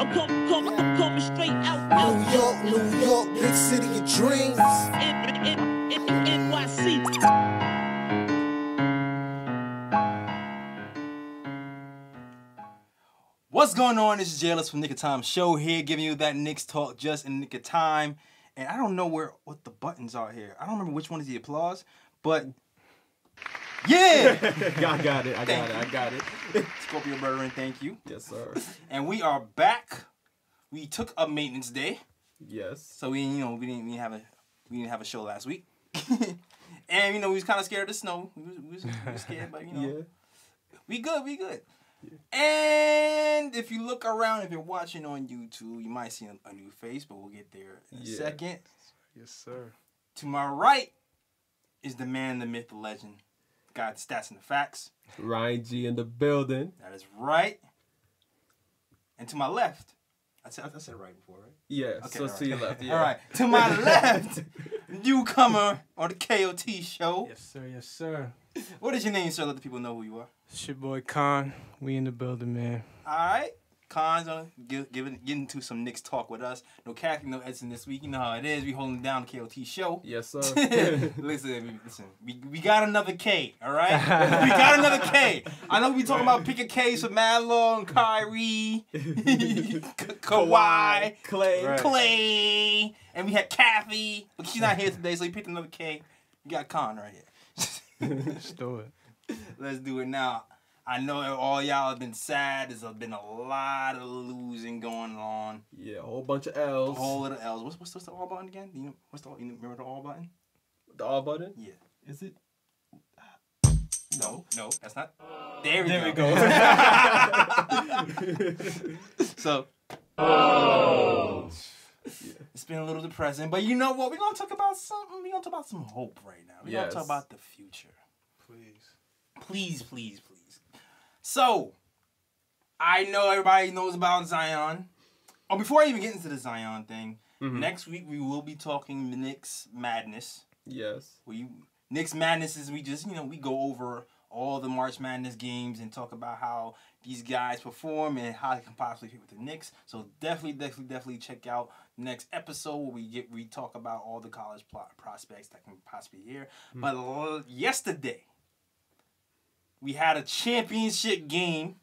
I'm coming straight out. New York, big city of dreams. NYC. What's going on? This is Jailers from Nick of Time Show here, giving you that Knicks talk just in nick of time. And I don't know what the buttons are here. I don't remember which one is the applause, but yeah! I got it. I got it. Scorpio Murdering, thank you. Yes, sir. And we are back. We took a maintenance day. Yes. So we didn't have a show last week. And we was kind of scared of the snow. We was scared, but Yeah. we good. And if you look around, if you're watching on YouTube, you might see a new face, but we'll get there in a second. Yes, sir. To my right is the man, the myth, the legend. Got the stats and the facts. Ryan G in the building. That is right. And to my left, I said it right before, right? Yeah. Okay, So all right. to your left. Yeah. All right. To my left, newcomer on the KOT show. Yes, sir. Yes, sir. What is your name, sir? Let the people know who you are. It's your boy Khan. We in the building, man. All right. Khan's gonna get into some Knicks talk with us. No Kathy, no Edson this week. You know how it is. We holding down the KOT show. Yes, sir. Listen. We got another K. All right. We got another K. I know we talking about picking K's for Mad Long, Kyrie, Kawhi, Clay, and we had Kathy, but she's not here today, so we picked another K. We got Khan right here. Let's do it. Let's do it now. I know all y'all have been sad. There's been a lot of losing going on. Yeah, a whole bunch of L's. A whole lot of L's. What's the all button again? You remember the all button? The all button? Yeah. Is it? No, that's not. There we go. So. Oh. It's been a little depressing, but you know what? We're gonna talk about something. We're gonna talk about some hope right now. We're gonna talk about the future. Please. So, I know everybody knows about Zion. Oh, before I even get into the Zion thing, next week we will be talking Knicks Madness. Yes. Knicks Madness is we go over all the March Madness games and talk about how these guys perform and how they can possibly fit with the Knicks. So definitely check out the next episode where we talk about all the college prospects that can possibly be here. But yesterday, we had a championship game.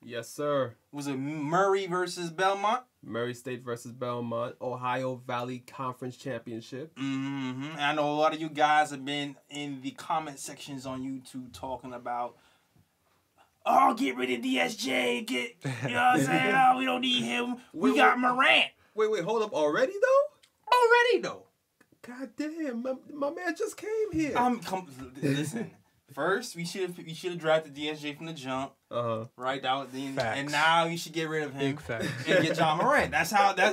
Yes, sir. Was it Murray versus Belmont? Murray State versus Belmont, Ohio Valley Conference Championship. Mm-hmm. I know a lot of you guys have been in the comment sections on YouTube talking about, oh, get rid of DSJ. You know what I'm saying? Oh, we don't need him. We got Morant. Wait, hold up. Already, though? God damn, my man just came here. Listen. First, we should have drafted DSJ from the jump. Right? And now you should get rid of him. Big facts. And get John Morant.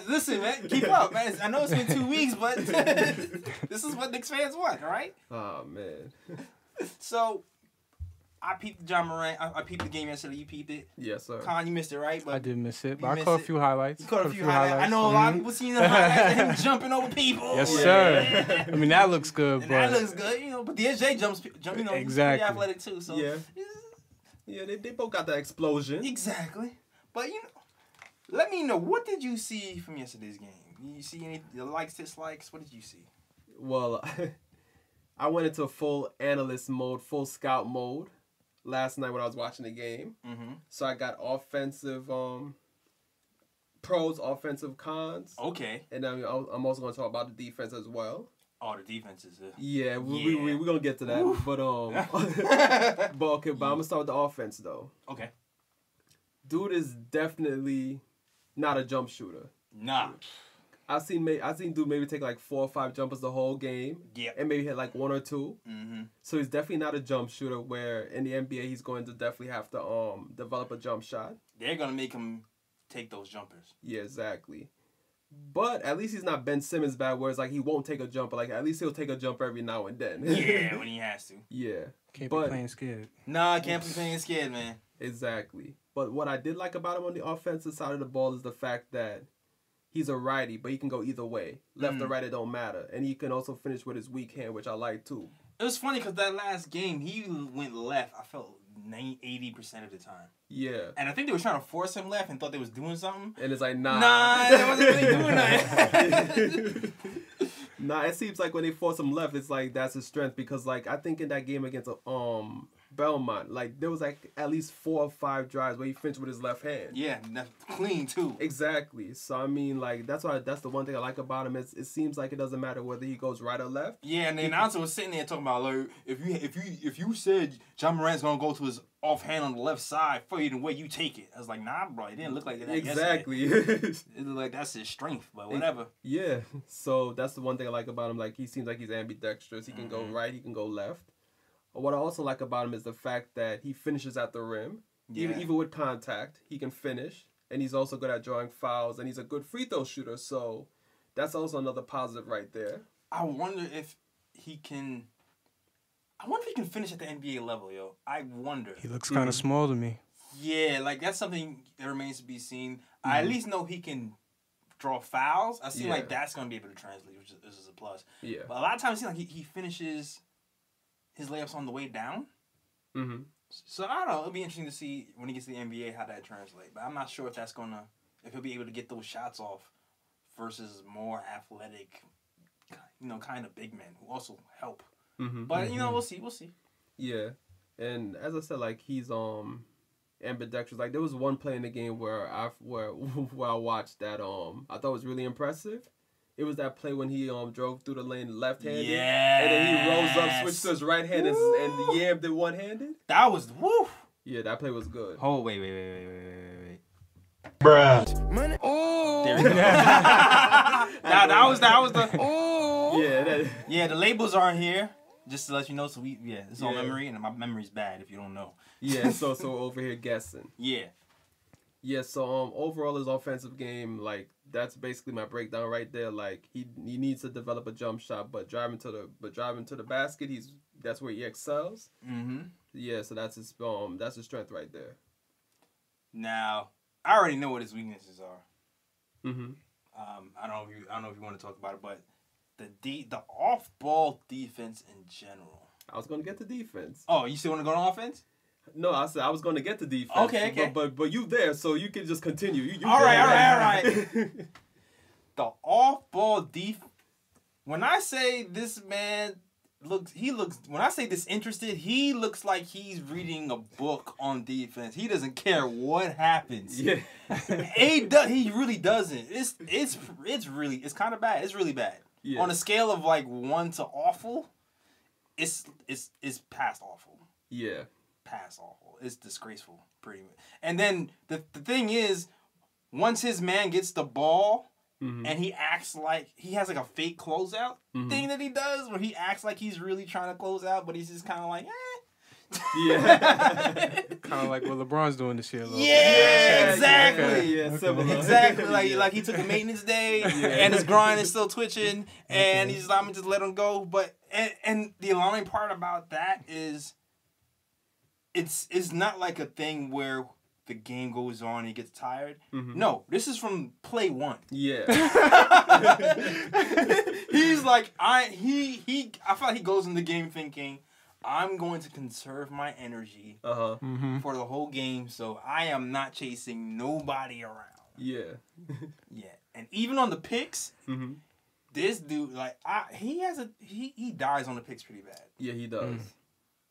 Listen, man, keep up, man. I know it's been 2 weeks, but this is what Knicks fans want, all right? Oh, man. So, I peeped John Morant. I peeped the game yesterday. You peeped it? Yes, sir. Con, you missed it, right? But I did miss it, but I caught a few highlights. You caught a few highlights. I know a lot of people seen the highlights of him jumping over people. Yes, sir. I mean, that looks good, but that looks good, but DSJ jumps, exactly. He's pretty athletic too. So yeah, they both got that explosion. Exactly. But let me know, what did you see from yesterday's game? You see any likes, dislikes? What did you see? Well, I went into full analyst mode, full scout mode last night when I was watching the game. So I got offensive pros, offensive cons. Okay. And I'm also going to talk about the defense as well. Oh, the defense is we're going to get to that. Oof. But I'm going to start with the offense though. Okay. Dude is definitely not a jump shooter. Nah. I seen dude maybe take like 4 or 5 jumpers the whole game. Yeah. And maybe hit like 1 or 2. So he's definitely not a jump shooter, where in the NBA he's going to definitely have to develop a jump shot. They're gonna make him take those jumpers. Yeah, exactly. But at least he's not Ben Simmons bad, where it's like he won't take a jumper. Like at least he'll take a jumper every now and then. Yeah, when he has to. Yeah. Can't be playing scared. Nah, can't be playing scared, man. Exactly. But what I did like about him on the offensive side of the ball is the fact that he's a righty, but he can go either way. Left or right, it don't matter. And he can also finish with his weak hand, which I like too. It was funny because that last game, he went left. I felt 80% of the time. Yeah. And I think they were trying to force him left and thought they was doing something. And it's like, nah. Nah, they wasn't really doing that. Nah, it seems like when they force him left, it's like that's his strength because like I think in that game against Belmont, like there was like at least 4 or 5 drives where he finished with his left hand. Yeah, that's clean too. Exactly. So I mean, like that's the one thing I like about him is it seems like it doesn't matter whether he goes right or left. Yeah, and the announcer was sitting there talking about like if you said John Morant's gonna go to his offhand on the left side for you the way you take it. I was like, nah, bro, it didn't look like that. Exactly. It looked like that's his strength, but whatever. Yeah. So that's the one thing I like about him. Like he seems like he's ambidextrous. He can go right. He can go left. What I also like about him is the fact that he finishes at the rim. Yeah. Even with contact, he can finish. And he's also good at drawing fouls. And he's a good free throw shooter. So that's also another positive right there. I wonder if he can... I wonder if he can finish at the NBA level, yo. I wonder. He looks kind of small to me. Yeah, like that's something that remains to be seen. I at least know he can draw fouls. I see like that's going to be able to translate, which is a plus. Yeah. But a lot of times I see like he finishes his layups on the way down. Mm-hmm. So I don't know. It'll be interesting to see when he gets to the NBA how that translates. But I'm not sure if if he'll be able to get those shots off versus more athletic, kind of big men who also help. Mm-hmm. But we'll see. Yeah. And as I said, like he's ambidextrous. Like there was one play in the game where I watched that I thought was really impressive. It was that play when he drove through the lane left-handed. Yes. And then he rolls up, switched to his right hand, and yammed it one-handed. That was woo. Yeah, that play was good. Oh wait. Bruh. Money. Oh. There we go. that was the. Oh. Yeah. Yeah, the labels aren't here. Just to let you know, so it's all memory, and my memory's bad if you don't know. Yeah, so over here guessing. Yeah. Yeah, so overall his offensive game, like that's basically my breakdown right there. Like he needs to develop a jump shot, but driving to the basket, that's where he excels. Mm-hmm. Yeah, so that's his strength right there. Now, I already know what his weaknesses are. Mm-hmm. I don't know if you want to talk about it, but the off-ball defense in general. I was gonna get to defense. Oh, you still want to go to offense? No, I said I was gonna get to defense. Okay. But you there, so you can just continue. You all right. The off-ball defense. When I say this man when I say disinterested, he looks like he's reading a book on defense. He doesn't care what happens. Yeah. He really doesn't. It's kind of bad. It's really bad. Yeah. On a scale of like 1 to awful, it's past awful. Yeah. Past awful. It's disgraceful, pretty much. And then the thing is, once his man gets the ball, and he acts like he has like a fake closeout thing that he does, where he acts like he's really trying to close out, but he's just kind of like, Yeah. Kind of like what LeBron's doing this year. Yeah, exactly. Yeah, similar. Exactly. Like he took a maintenance day, and his groin is still twitching, and he's like, I'm gonna just let him go. But and the alarming part about that is, it's not like a thing where the game goes on and he gets tired. No, this is from play 1. Yeah. He's like, I feel like he goes in the game thinking, I'm going to conserve my energy for the whole game, so I am not chasing nobody around. Yeah. Yeah. And even on the picks, this dude, like, he dies on the picks pretty bad. Yeah, he does.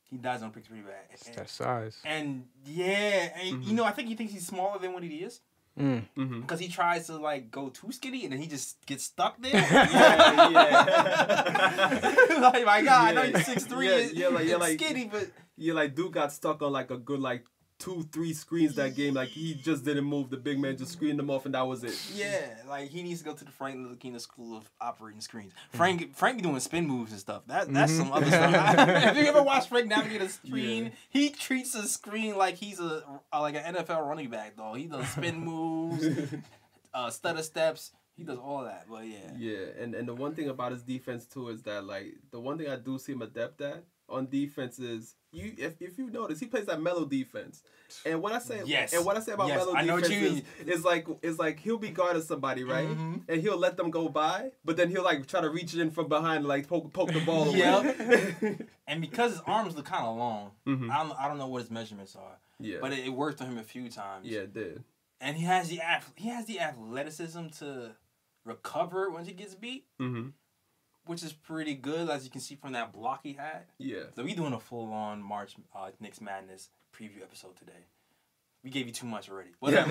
He dies on picks pretty bad. It's that size. And I think he thinks he's smaller than what he is. Because he tries to like go too skinny and then he just gets stuck there. Yeah. Like, my God, I know he's 6'3", like skinny, but like dude got stuck on like a good like 2-3 screens that game. Like he just didn't move. The big man just screened them off and that was it. yeah, like he needs to go to the Frank Lucchino School of Operating Screens. Frank be doing spin moves and stuff. That's some other stuff. If you ever watch Frank navigate a screen, he treats a screen like he's like an NFL running back. Though he does spin moves, stutter steps. He does all that. But yeah. Yeah, and the one thing about his defense too is that like the one thing I do see him adept at on defense is if you notice he plays that mellow defense. And what I say about mellow defense is like he'll be guarding somebody, right? Mm-hmm. And he'll let them go by, but then he'll like try to reach in from behind, like poke the ball away. And because his arms look kind of long, I don't know what his measurements are. Yeah. But it worked for him a few times. Yeah, it did. And he has the athleticism to recover when he gets beat. Mm-hmm. Which is pretty good, as you can see from that block he had. Yeah. So we doing a full-on March Knicks Madness preview episode today. We gave you too much already. Whatever.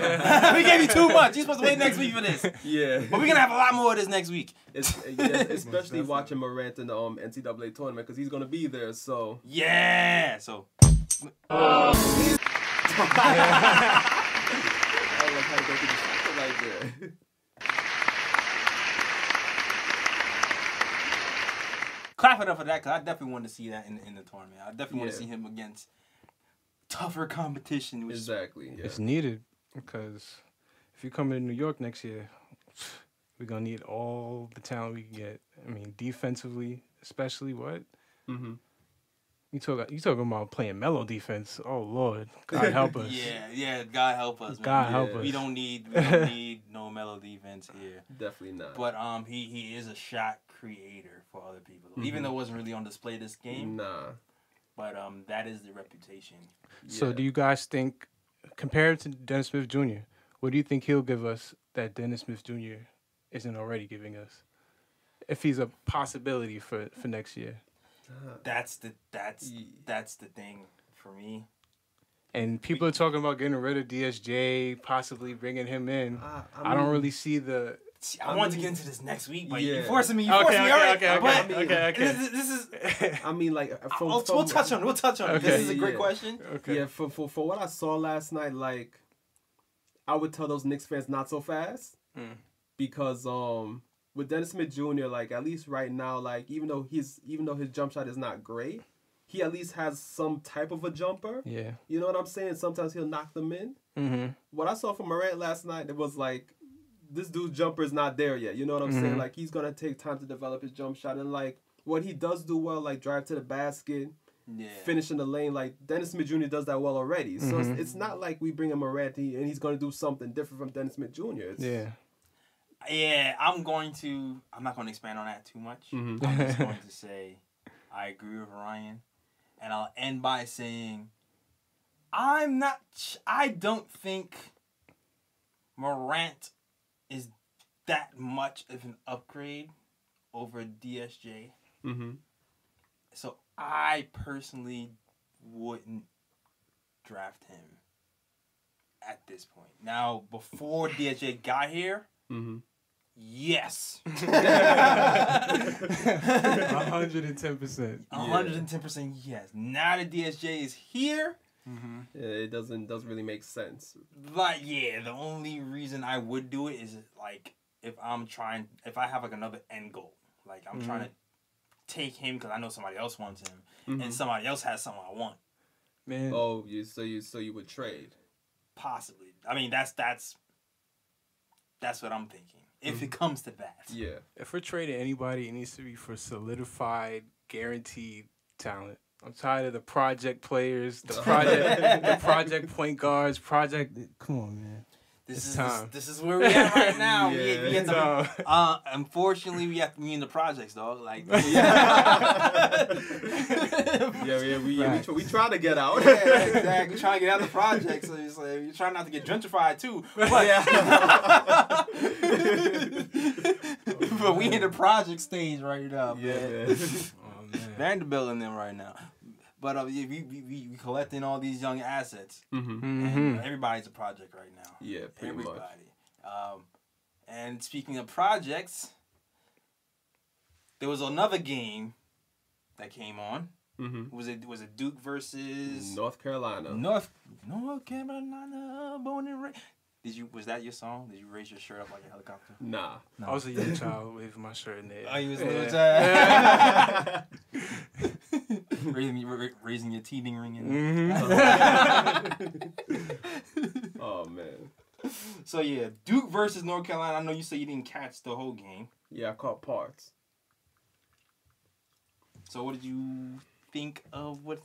We gave you too much. You're supposed to wait next week for this. Yeah. But we're going to have a lot more of this next week. Especially watching Morant in the NCAA tournament, because he's going to be there, so... Yeah! So... I like how to go through the cycle like that. Clap it up for that, because I definitely want to see that in the tournament. I definitely want to see him against tougher competition. Which exactly. Yeah. It's needed, because if you come to New York next year, we're going to need all the talent we can get. I mean, defensively, especially, what? Mm-hmm. You talking about playing mellow defense. Oh, Lord. God help us. Yeah, God help us, man. God help us. We don't need no mellow defense here. Definitely not. But he is a shot creator for other people. Mm-hmm. Even though it wasn't really on display this game. Nah. But that is the reputation. So do you guys think, compared to Dennis Smith Jr., what do you think he'll give us that Dennis Smith Jr. isn't already giving us? If he's a possibility for next year. That's the thing for me. And people are talking about getting rid of DSJ, possibly bringing him in. I don't really see the. I wanted to get into this next week, but you're forcing me. Okay. This is. I mean, like, we'll touch on it. Okay. This is a great question. Okay. Yeah, for what I saw last night, like, I would tell those Knicks fans not so fast, because with Dennis Smith Jr., like, at least right now, like, even though his jump shot is not great, he at least has some type of a jumper. Yeah. You know what I'm saying? Sometimes he'll knock them in. Mm-hmm. What I saw from Morant last night, it was like, this dude's jumper is not there yet. You know what I'm saying? Like, he's going to take time to develop his jump shot. And, like, what he does do well, like, drive to the basket, finish in the lane, like, Dennis Smith Jr. does that well already. So it's not like we bring a Morant and he's going to do something different from Dennis Smith Jr. Yeah, I'm not going to expand on that too much. I'm just going to say I agree with Ryan. And I'll end by saying I don't think Morant is that much of an upgrade over DSJ. Mm-hmm. So I personally wouldn't draft him at this point. Now, before DSJ got here, yes. 110%. 110% yes. Now that DSJ is here, it doesn't really make sense. Like, the only reason I would do it is like if I have like another end goal, like I'm trying to take him because I know somebody else wants him, and somebody else has someone I want. Man. Oh, so you would trade? Possibly. I mean, that's what I'm thinking. If it comes to that. Yeah. If we're trading anybody, it needs to be for solidified, guaranteed talent. I'm tired of the project players, the project point guards, come on, man. This is where we are right now. Unfortunately, we have to be in the projects, dog. Like, we try to get out. Yeah, exactly. Trying to get out of the projects. So it's like, you're trying not to get gentrified too. But, but we in the project stage right now, man. Oh, man. Vanderbilt in them right now. But we collecting all these young assets. And everybody's a project right now. Yeah, pretty much. And speaking of projects, there was another game that came on. Was it Duke versus North Carolina? North Carolina, born and raised. Was that your song? Did you raise your shirt up like a helicopter? Nah. I was a young child waving my shirt in the air. Oh, you was a little child? raising your teething ring in. Oh, man. So, Duke versus North Carolina. I know you said you didn't catch the whole game. Yeah, I caught parts. So, what did you think of what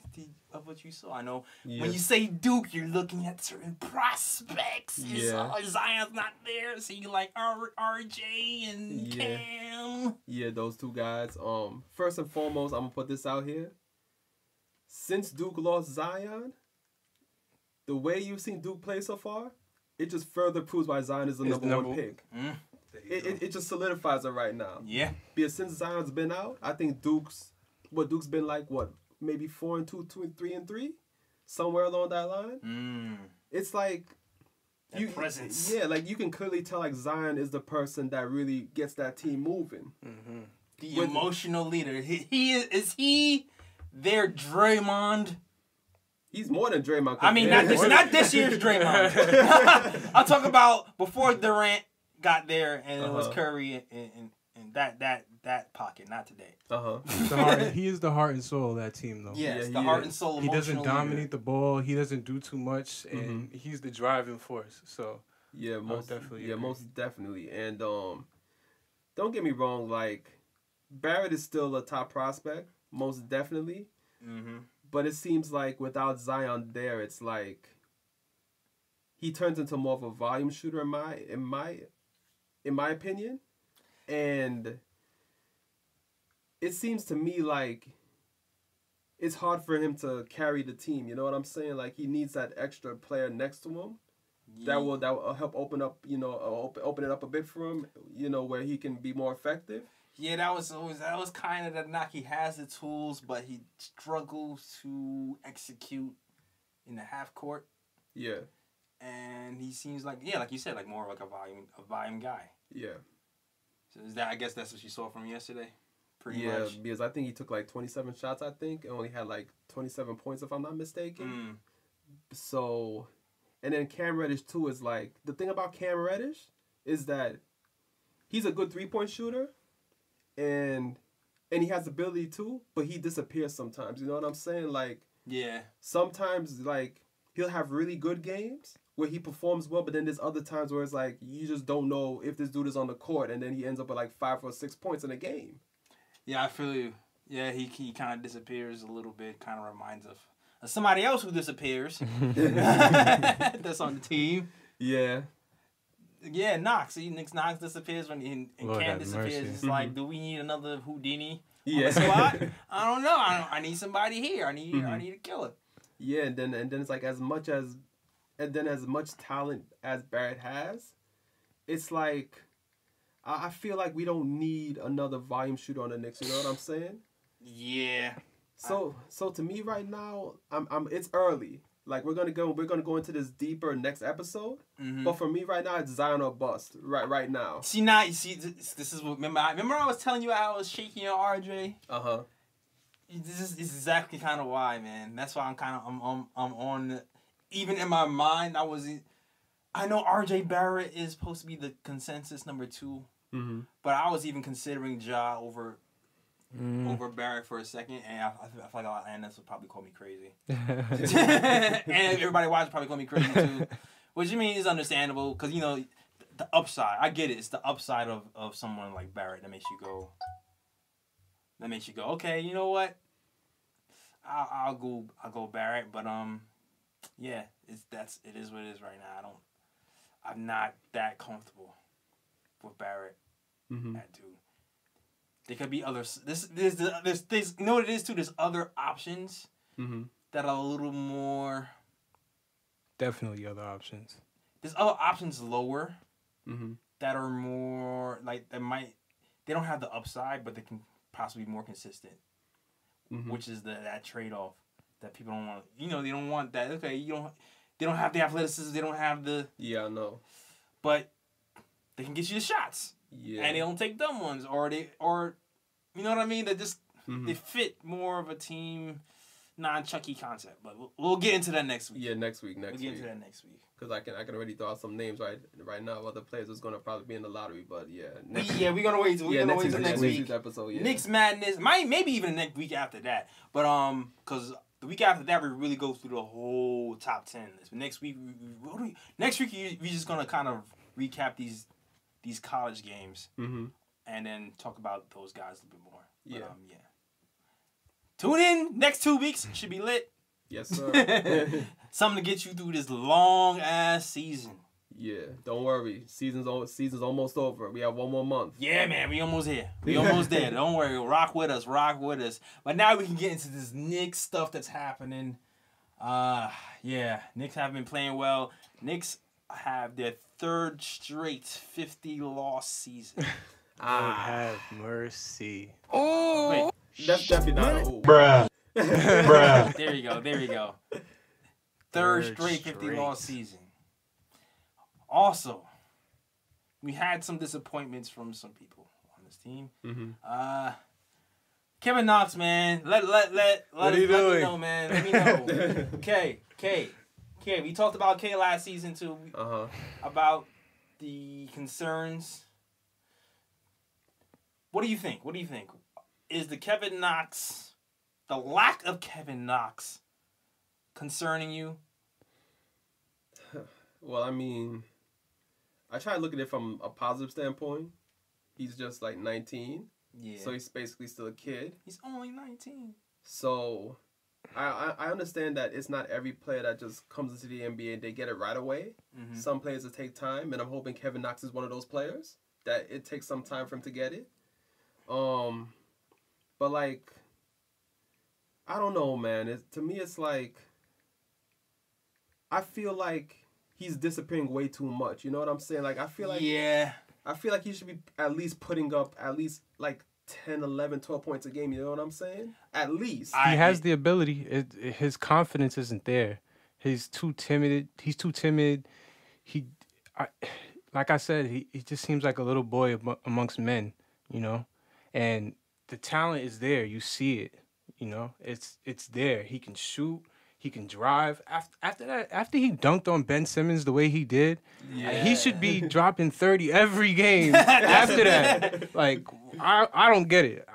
you saw? I know Yeah. when you say Duke, you're looking at certain prospects. Yeah. Zion's not there, so you like RJ and Cam. Yeah, those two guys. First and foremost, I'm gonna put this out here. Since Duke lost Zion, the way you've seen Duke play so far, it just further proves why Zion is the number one pick. It just solidifies it right now. Yeah. Because since Zion's been out, I think Duke's been like maybe 4-2, 3-3, somewhere along that line. It's like presence. Yeah, like you can clearly tell like Zion is the person that really gets that team moving. The emotional leader. Is he their Draymond? He's more than Draymond. I mean, not this year's Draymond. I'll talk about before Durant got there, and it was Curry and that pocket, not today. He is the heart and soul of that team, though. Yes, the heart and soul. He doesn't dominate the ball. He doesn't do too much, and he's the driving force. So most definitely. And don't get me wrong, like Barrett is still a top prospect, most definitely. But it seems like without Zion there, it's like he turns into more of a volume shooter in my opinion. And it seems to me like it's hard for him to carry the team. You know what I'm saying? Like he needs that extra player next to him that will help open up, open it up a bit for him, where he can be more effective. Yeah, that was kind of the knock. He has the tools, but he struggles to execute in the half court. Yeah. And he seems like like you said, like more like a volume guy. Yeah. So I guess that's what you saw from yesterday? Pretty much. Yeah, because I think he took like 27 shots, I think, and only had like 27 points if I'm not mistaken. So, and then Cam Reddish too is like, the thing about Cam Reddish is that he's a good 3-point shooter, and he has ability too, but he disappears sometimes. You know what I'm saying? Like, yeah. Sometimes like he'll have really good games where he performs well, but then there's other times where it's like you just don't know if this dude is on the court, and then he ends up with like 5 or 6 points in a game. Yeah, I feel you. Yeah, he kind of disappears a little bit. Kind of reminds of somebody else who disappears. That's on the team. Yeah. Yeah, Knox. Knox disappears when Cam disappears. It's like, do we need another Houdini on the squad? I don't know. I need somebody here. I need a killer. Yeah, and then it's like as much talent as Barrett has, it's like I feel like we don't need another volume shooter on the Knicks. You know what I'm saying? Yeah. So to me right now, it's early. Like we're gonna go into this deeper next episode. But for me right now, it's Zion or bust. Right now. See this is what remember I was telling you I was shaking on RJ. This is exactly kind of why, man. That's why I'm on. Even in my mind, I know RJ Barrett is supposed to be the consensus number 2, but I was even considering Ja over Barrett for a second, and I feel like our analysts would probably call me crazy. And everybody watching probably call me crazy too, which is understandable because the upside. I get it. It's the upside of someone like Barrett that makes you go. Okay, you know what? I'll go Barrett, but yeah, it is what it is right now. I'm not that comfortable with Barrett at 2. There could be others. There's you know what it is too. There's other options that are a little more. Definitely other options. There's other options lower that are more like they don't have the upside, but they can possibly be more consistent. Which is that trade-off that people don't want. They don't want that. Okay, they don't have the athleticism. They don't have the. Yeah, I know. But they can get you the shots. Yeah. And they don't take dumb ones, or you know what I mean? They just they fit more of a team, non-Chucky concept. But we'll get into that next week. Yeah, next week. We'll get into that next week. Because I can already throw out some names right now of other players who's gonna probably be in the lottery. But yeah, we're gonna wait. We're gonna wait till next week. Episode, yeah. Knicks Madness, maybe even the next week after that. But because the week after that we really go through the whole top 10 list. But next week, we just gonna kind of recap these college games, and then talk about those guys a little bit more. But, Tune in. Next 2 weeks should be lit. Yes, sir. Something to get you through this long ass season. Yeah, don't worry. Season's almost over. We have 1 more month. Yeah, man, we almost here. We almost there. Don't worry. Rock with us. Rock with us. But now we can get into this Knicks stuff that's happening. Yeah, Knicks have been playing well. Knicks have their 3rd straight 50-loss season. Lord have mercy. Oh, wait. That's definitely not an Bruh. Bruh. There you go. There you go. Third straight 50-loss season. Also, we had some disappointments from some people on this team. Mm-hmm. Kevin Knox, man. Let me know, man. Let me know. K. We talked about K last season too. About the concerns. What do you think? Is the lack of Kevin Knox concerning you? Well, I mean, I try to look at it from a positive standpoint. He's just like 19. Yeah. So he's basically still a kid. He's only 19. So I understand that it's not every player that just comes into the NBA and they get it right away. Mm-hmm. Some players will take time, and I'm hoping Kevin Knox is one of those players that it takes some time for him to get it. But like, I don't know, man. To me, it's like, I feel like he's disappearing way too much. You know what I'm saying? Like, I feel like he should be at least putting up at least like 10, 11, 12 points a game. You know what I'm saying? At least. He has the ability. His confidence isn't there. He's too timid. Like I said, he just seems like a little boy amongst men, you know? And the talent is there. You see it, you know? It's there. He can shoot. He can drive. After he dunked on Ben Simmons the way he did, he should be dropping 30 every game after that. Like, I don't get it.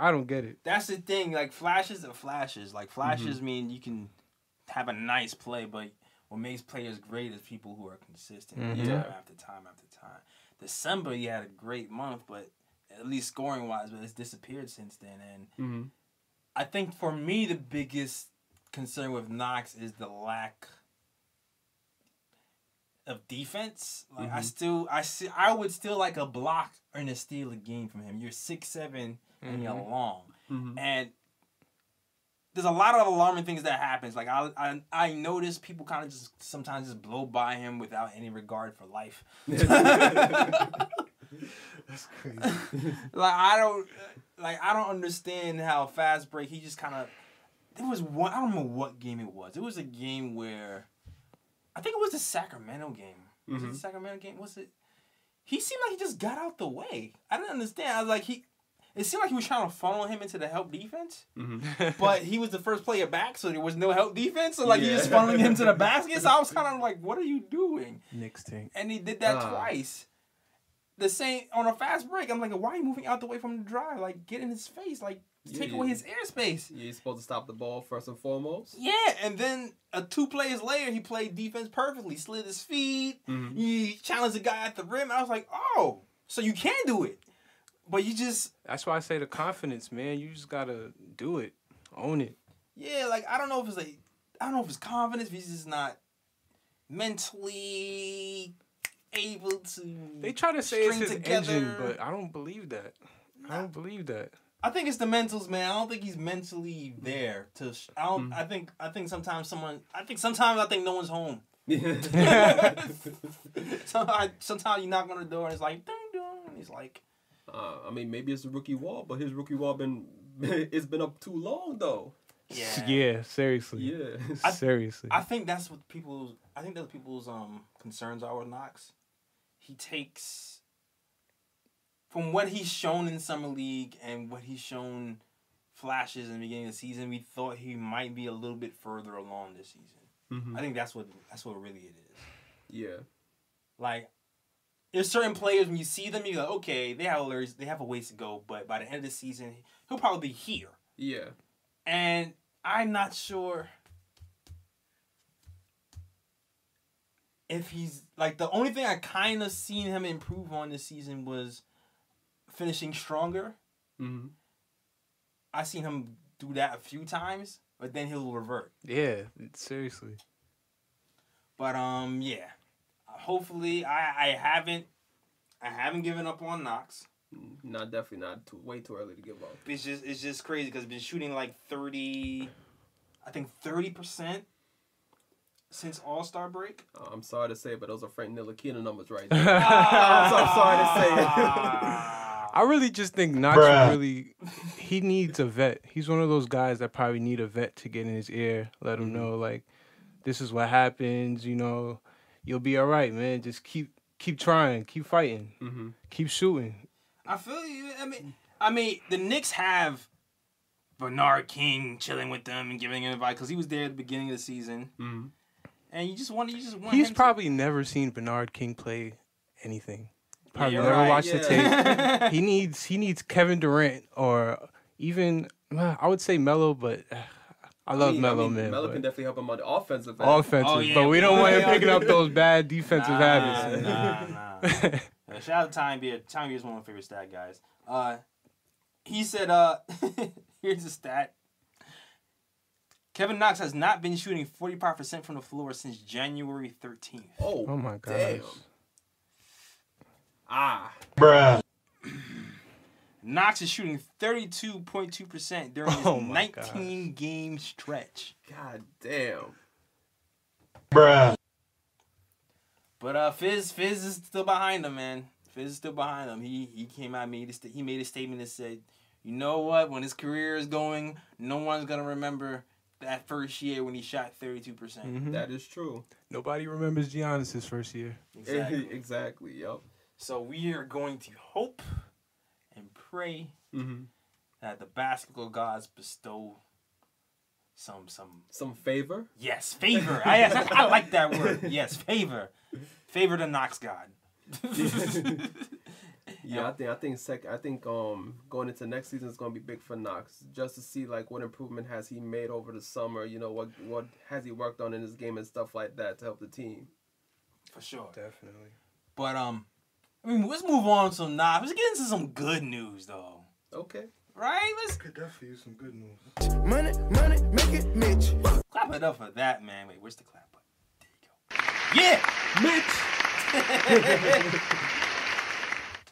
That's the thing. Like, flashes are flashes. Like, flashes mean you can have a nice play, but what makes players great is people who are consistent time after time after time. December, he had a great month, but at least scoring-wise, but it's disappeared since then. And I think for me, the biggest concern with Knox is the lack of defense. Like I would still like a block and a steal a game from him. You're 6'7" and you're long, and there's a lot of alarming things that happens. Like I notice people kind of just sometimes just blow by him without any regard for life. That's crazy. I don't understand how fast break. He just kind of. There was one. I don't know what game it was. It was a game where, I think it was the Sacramento game. Was it the Sacramento game? Was it? He seemed like he just got out the way. I didn't understand. I was like It seemed like he was trying to funnel him into the help defense, but he was the first player back, so there was no help defense. So he just funneling him to the basket. So I was kind of like, "What are you doing?" Knicks tank. And he did that twice. The same on a fast break. I'm like, "Why are you moving out the way from the drive? Like, get in his face. Like, take away his airspace." Yeah, he's supposed to stop the ball first and foremost. Yeah, and then 2 plays later, he played defense perfectly. Slid his feet. He challenged the guy at the rim. I was like, "Oh, so you can do it." But you just... That's why I say the confidence, man. You just got to do it. Own it. Yeah, like, I don't know if it's confidence, if he's just not mentally able to... They try to say it's his together. engine, but I don't believe that. I don't believe that. I think it's the mentals, man. I don't think he's mentally there to... I think sometimes I think no one's home. Sometimes you knock on the door and it's like, ding, ding. And he's like... I mean, maybe it's a rookie wall, but his rookie wall it's been up too long though. Yeah, seriously. Yeah. Seriously. I think that's what people's concerns are with Knox. He takes from what he's shown in summer league and what he's shown flashes in the beginning of the season, we thought he might be a little bit further along this season. I think that's what really it is. Yeah. Like, there's certain players, when you see them, you're like, okay, they have a ways to go, but by the end of the season, he'll probably be here. Yeah. And I'm not sure if he's... Like, the only thing I kind of seen him improve on this season was finishing stronger. I seen him do that a few times, but then he'll revert. Yeah, seriously. But yeah. Hopefully, I haven't given up on Knox. Not definitely not. Way too early to give up. It's just crazy because he's been shooting like 30% since All-Star break. I'm sorry to say, but those are Frank Ntilikina numbers right there. I'm sorry to say. I really just think Knox he needs a vet. He's one of those guys that probably need a vet to get in his ear, let him know, like, this is what happens, you know, you'll be all right, man. Just keep trying, keep fighting, keep shooting. I feel you. I mean, the Knicks have Bernard King chilling with them and giving him advice because he was there at the beginning of the season. Mm-hmm. And you just want He's probably never seen Bernard King play anything. Probably Yeah, never watched the tape. He needs Kevin Durant or even I would say Melo, but I love Melo, man. Melo can definitely help him on the offensive end. Offensive, but we don't want him picking up those bad defensive habits. Nah. Shout out to Time Beard. Time Beard is one of my favorite stat guys. He said, here's a stat. Kevin Knox has not been shooting 45% from the floor since January 13th. Oh my gosh. Damn. Bruh. Knox is shooting 32.2% during his 19-game stretch. God damn. Bruh. But Fizz is still behind him, man. Fizz is still behind him. He came out, he made a statement that said, you know what? When his career is going, no one's gonna remember that first year when he shot 32%. Mm-hmm. That is true. Nobody remembers Giannis's first year. Exactly. Yep. So we are going to hope and pray that the basketball gods bestow some favor. Yes, favor. I like that word. Yes, favor. Favor the Knox god. Yeah, I think going into next season is going to be big for Knox, just to see like what improvement has he made over the summer. You know, what has he worked on in his game and stuff like that to help the team. For sure, definitely. But I mean, let's move on to Knox. Let's get into some good news though. Okay. Right? Could definitely use some good news. Money, make it Mitch. Clap it up for that, man. Wait, where's the clap button? There you go. Yeah, Mitch.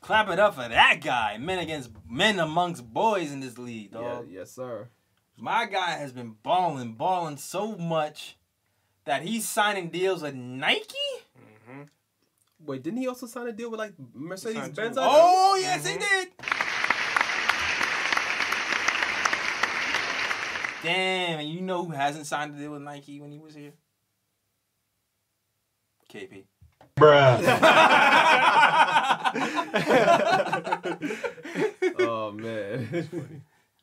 Clap it up for that guy. Men amongst boys in this league, dog. Yeah, yes, sir. My guy has been balling so much that he's signing deals with Nike. Mm-hmm. Wait, didn't he also sign a deal with like Mercedes-Benz? Oh, yes, he did. Damn, and you know who hasn't signed a deal with Nike when he was here? KP. Bruh. Oh, man.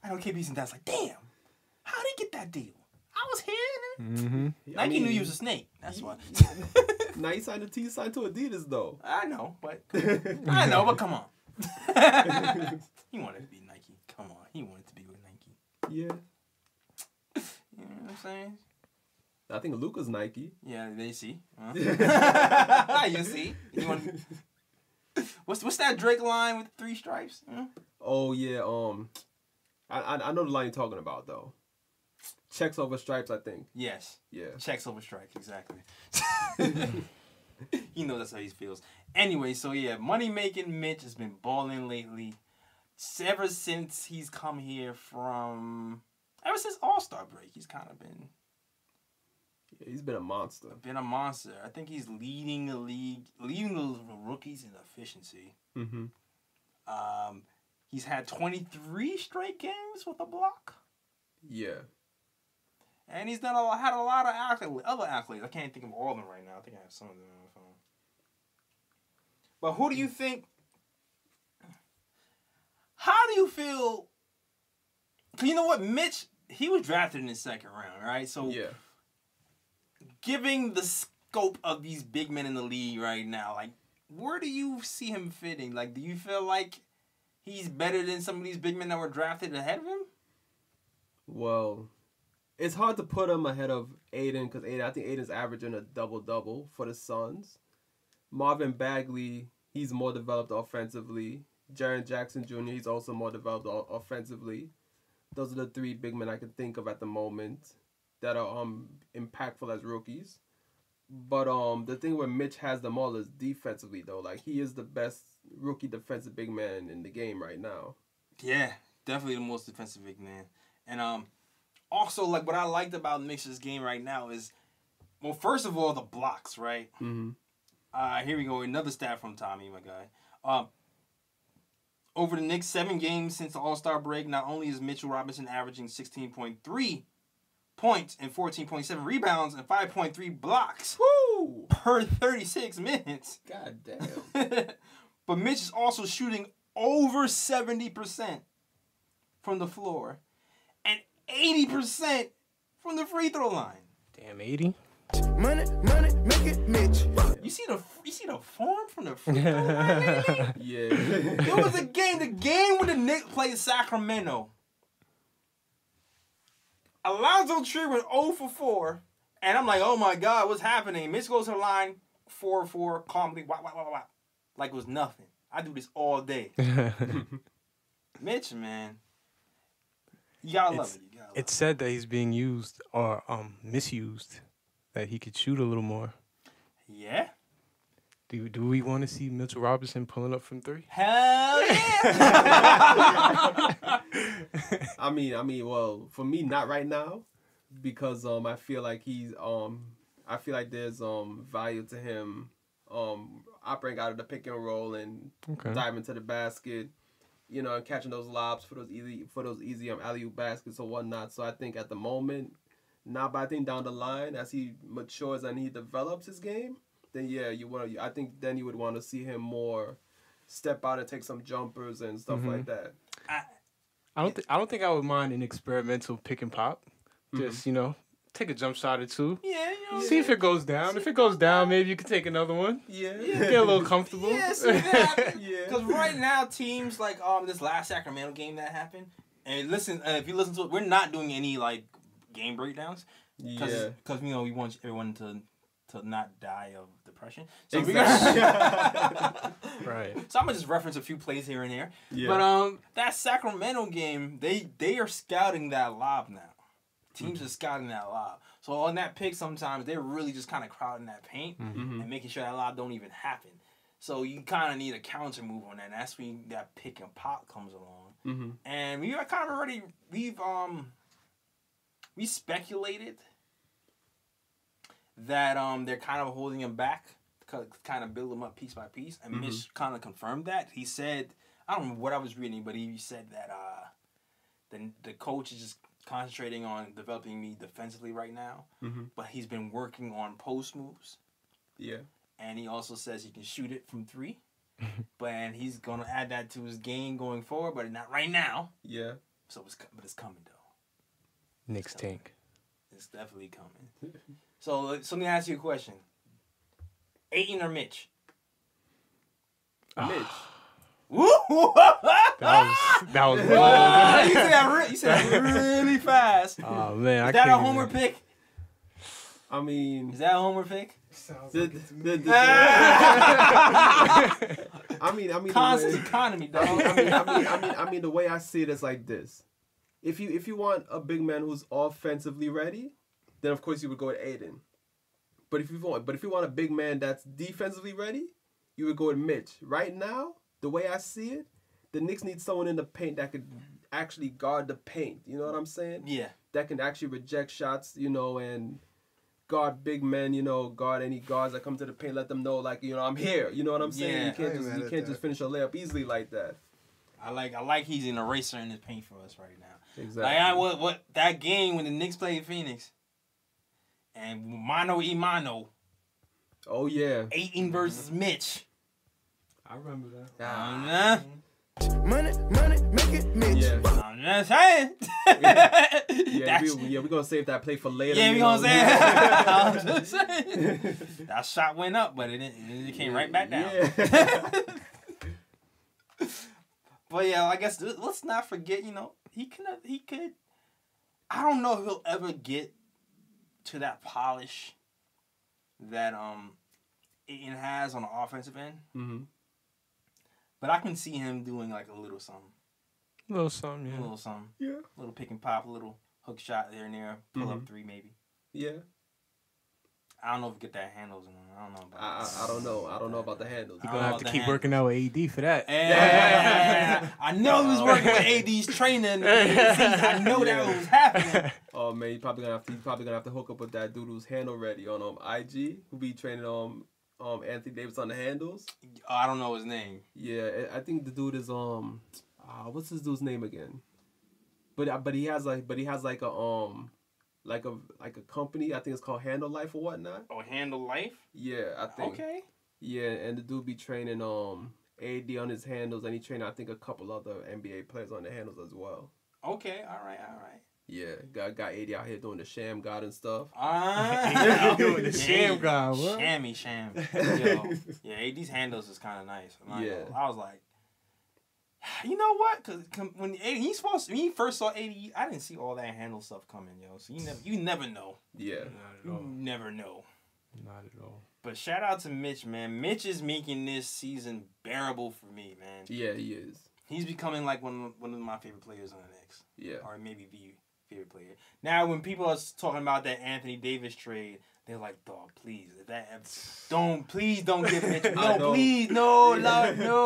I know KP's and dad's like, damn, how'd he get that deal? I was here. Mm-hmm. Nike knew he was a snake. That's why. Now he signed to Adidas, though. I know, but come on. He wanted to be Nike. Come on. He wanted to be with Nike. Yeah. You know what I'm saying? I think Luka's Nike. Yeah, they see. You see? You want... What's that Drake line with 3 stripes? Oh yeah. I know the line you're talking about though. Checks over stripes, I think. Yes. Yeah. Checks over stripes, exactly. You know that's how he feels. Anyway, so yeah, money making Mitch has been balling lately. Ever since he's come here ever since All-Star break, he's kind of been. Yeah, he's been a monster. I think he's leading the league, leading the rookies in efficiency. Mm-hmm. He's had 23 straight games with a block. Yeah. And he's had a lot of other accolades. I can't think of all of them right now. I think I have some of them on my phone. But who do you think? How do you feel? Because you know what, Mitch, he was drafted in the second round, right? So yeah. Giving the scope of these big men in the league right now, like, where do you see him fitting? Like, do you feel like he's better than some of these big men that were drafted ahead of him? Well, it's hard to put him ahead of Aiden because I think Aiden's averaging a double-double for the Suns. Marvin Bagley, he's more developed offensively. Jaren Jackson Jr., he's also more developed offensively. Those are the three big men I can think of at the moment that are impactful as rookies. But the thing where Mitch has them all is defensively though. Like he is the best rookie defensive big man in the game right now. Yeah, definitely the most defensive big man. And also like what I liked about Mitch's game right now is, well, first of all, the blocks, right? Mm-hmm. Here we go, another stat from Tommy, my guy. Over the Knicks 7 games since the All-Star break, not only is Mitchell Robinson averaging 16.3 points and 14.7 rebounds and 5.3 blocks per 36 minutes. God damn. But Mitch is also shooting over 70% from the floor and 80% from the free throw line. Damn, 80. Money, make it Mitch. You see the form from the free throw line? Yeah. There was the game when the Knicks played Sacramento. Alonzo Trier went 0 for 4, and I'm like, oh my God, what's happening? Mitch goes to the line, 4-4, calmly, wah, like it was nothing. I do this all day. Mitch, man, you gotta love it. It's said that he's being used or misused, that he could shoot a little more. Yeah. Do we want to see Mitchell Robinson pulling up from 3? Hell yeah. I mean, well, for me, not right now, because I feel like I feel like there's value to him operating out of the pick and roll and diving into the basket, you know, and catching those lobs for those easy alley-oop baskets or whatnot. So I think at the moment, but I think down the line as he matures and he develops his game, then yeah, I think then you would want to see him more step out and take some jumpers and stuff like that. I don't think I would mind an experimental pick and pop. Just, you know, take a jump shot or two. Yeah, you know. See if it goes down. If it goes down, maybe you can take another one. Yeah. Get a little comfortable. Yeah, see that. Yeah. Because right now, teams like this last Sacramento game that happened, and listen, if you listen to it, we're not doing any like game breakdowns. Yeah. Because you know we want everyone to not die of depression. So Exactly. Right. So I'm gonna just reference a few plays here and there. Yeah. But that Sacramento game, they are scouting that lob now. Teams are scouting that lob. So on that pick, sometimes they're really just kind of crowding that paint and making sure that lob don't even happen. So you kind of need a counter move on that. And that's when that pick and pop comes along. And we are kind of already we speculated that they're kind of holding him back to kind of build him up piece by piece. And Mitch kind of confirmed that. He said, I don't know what I was reading, but he said that the coach is just concentrating on developing me defensively right now. But he's been working on post moves. Yeah. And he also says he can shoot it from 3. And he's going to add that to his game going forward, but not right now. Yeah. But it's coming, though. Knicks tank. It's definitely coming. So let me ask you a question. Ayton or Mitch? Mitch. Woo! That was wild. You said that really fast. Oh man, Is that a homer pick? I mean, Is that a homer pick? I mean, Constant economy, dog. I mean, the way I see it is like this: if you want a big man who's offensively ready, then of course you would go with Aiden. But if you want a big man that's defensively ready, you would go with Mitch. Right now, the way I see it, the Knicks need someone in the paint that could actually guard the paint. You know what I'm saying? Yeah. That can actually reject shots, you know, and guard big men, you know, guard any guards that come to the paint, let them know, like, you know, I'm here. You know what I'm saying? Yeah. You can't just finish a layup easily like that. I like he's an eraser in his paint for us right now. Exactly. Like what that game when the Knicks played Phoenix and mano y mano. Oh yeah. Ayton versus Mitch. I remember that. Money, make it Mitch. Yeah. I'm just saying. We're gonna save that play for later. Yeah, we gonna say. I'm just saying. That shot went up, but it came right back down. Yeah. But yeah, I guess let's not forget. You know, he could. I don't know if he'll ever get to that polish that Ayton has on the offensive end. Mm-hmm. But I can see him doing like a little something. A little something, A yeah. little something. Yeah. A little pick and pop, a little hook shot there and there, pull up three maybe. Yeah. I don't know if we get that handles in him. I don't know about I don't know. I don't know about the handles. I You're don't gonna know have to about keep the working out with AD for that. Yeah. I know he was working with AD's training. I know that was happening. Oh man, he's probably gonna have to hook up with that dude who's handle ready on IG, who be training Anthony Davis on the handles. I don't know his name. Yeah, I think the dude is what's his dude's name again? But he has like a company. I think it's called Handle Life or whatnot. Oh, Handle Life? Yeah, I think. Okay. Yeah, and the dude be training AD on his handles, and he trained I think a couple other NBA players on the handles as well. Okay, all right. Yeah, got AD out here doing the sham god and stuff. Doing the sham guy, what? Sham. Yo, yeah, AD's handles is kind of nice. Yeah. I was like, you know what? Because when he first saw AD, I didn't see all that handle stuff coming, yo. So you never know. Yeah. Not at You all. never know. Not at all. But shout out to Mitch, man. Mitch is making this season bearable for me, man. Yeah, he is. He's becoming like one of my favorite players on the Knicks. Yeah. Or maybe the favorite player. Now, when people are talking about that Anthony Davis trade, they're like, dog, please, please don't give Mitch. I No, know. please, no,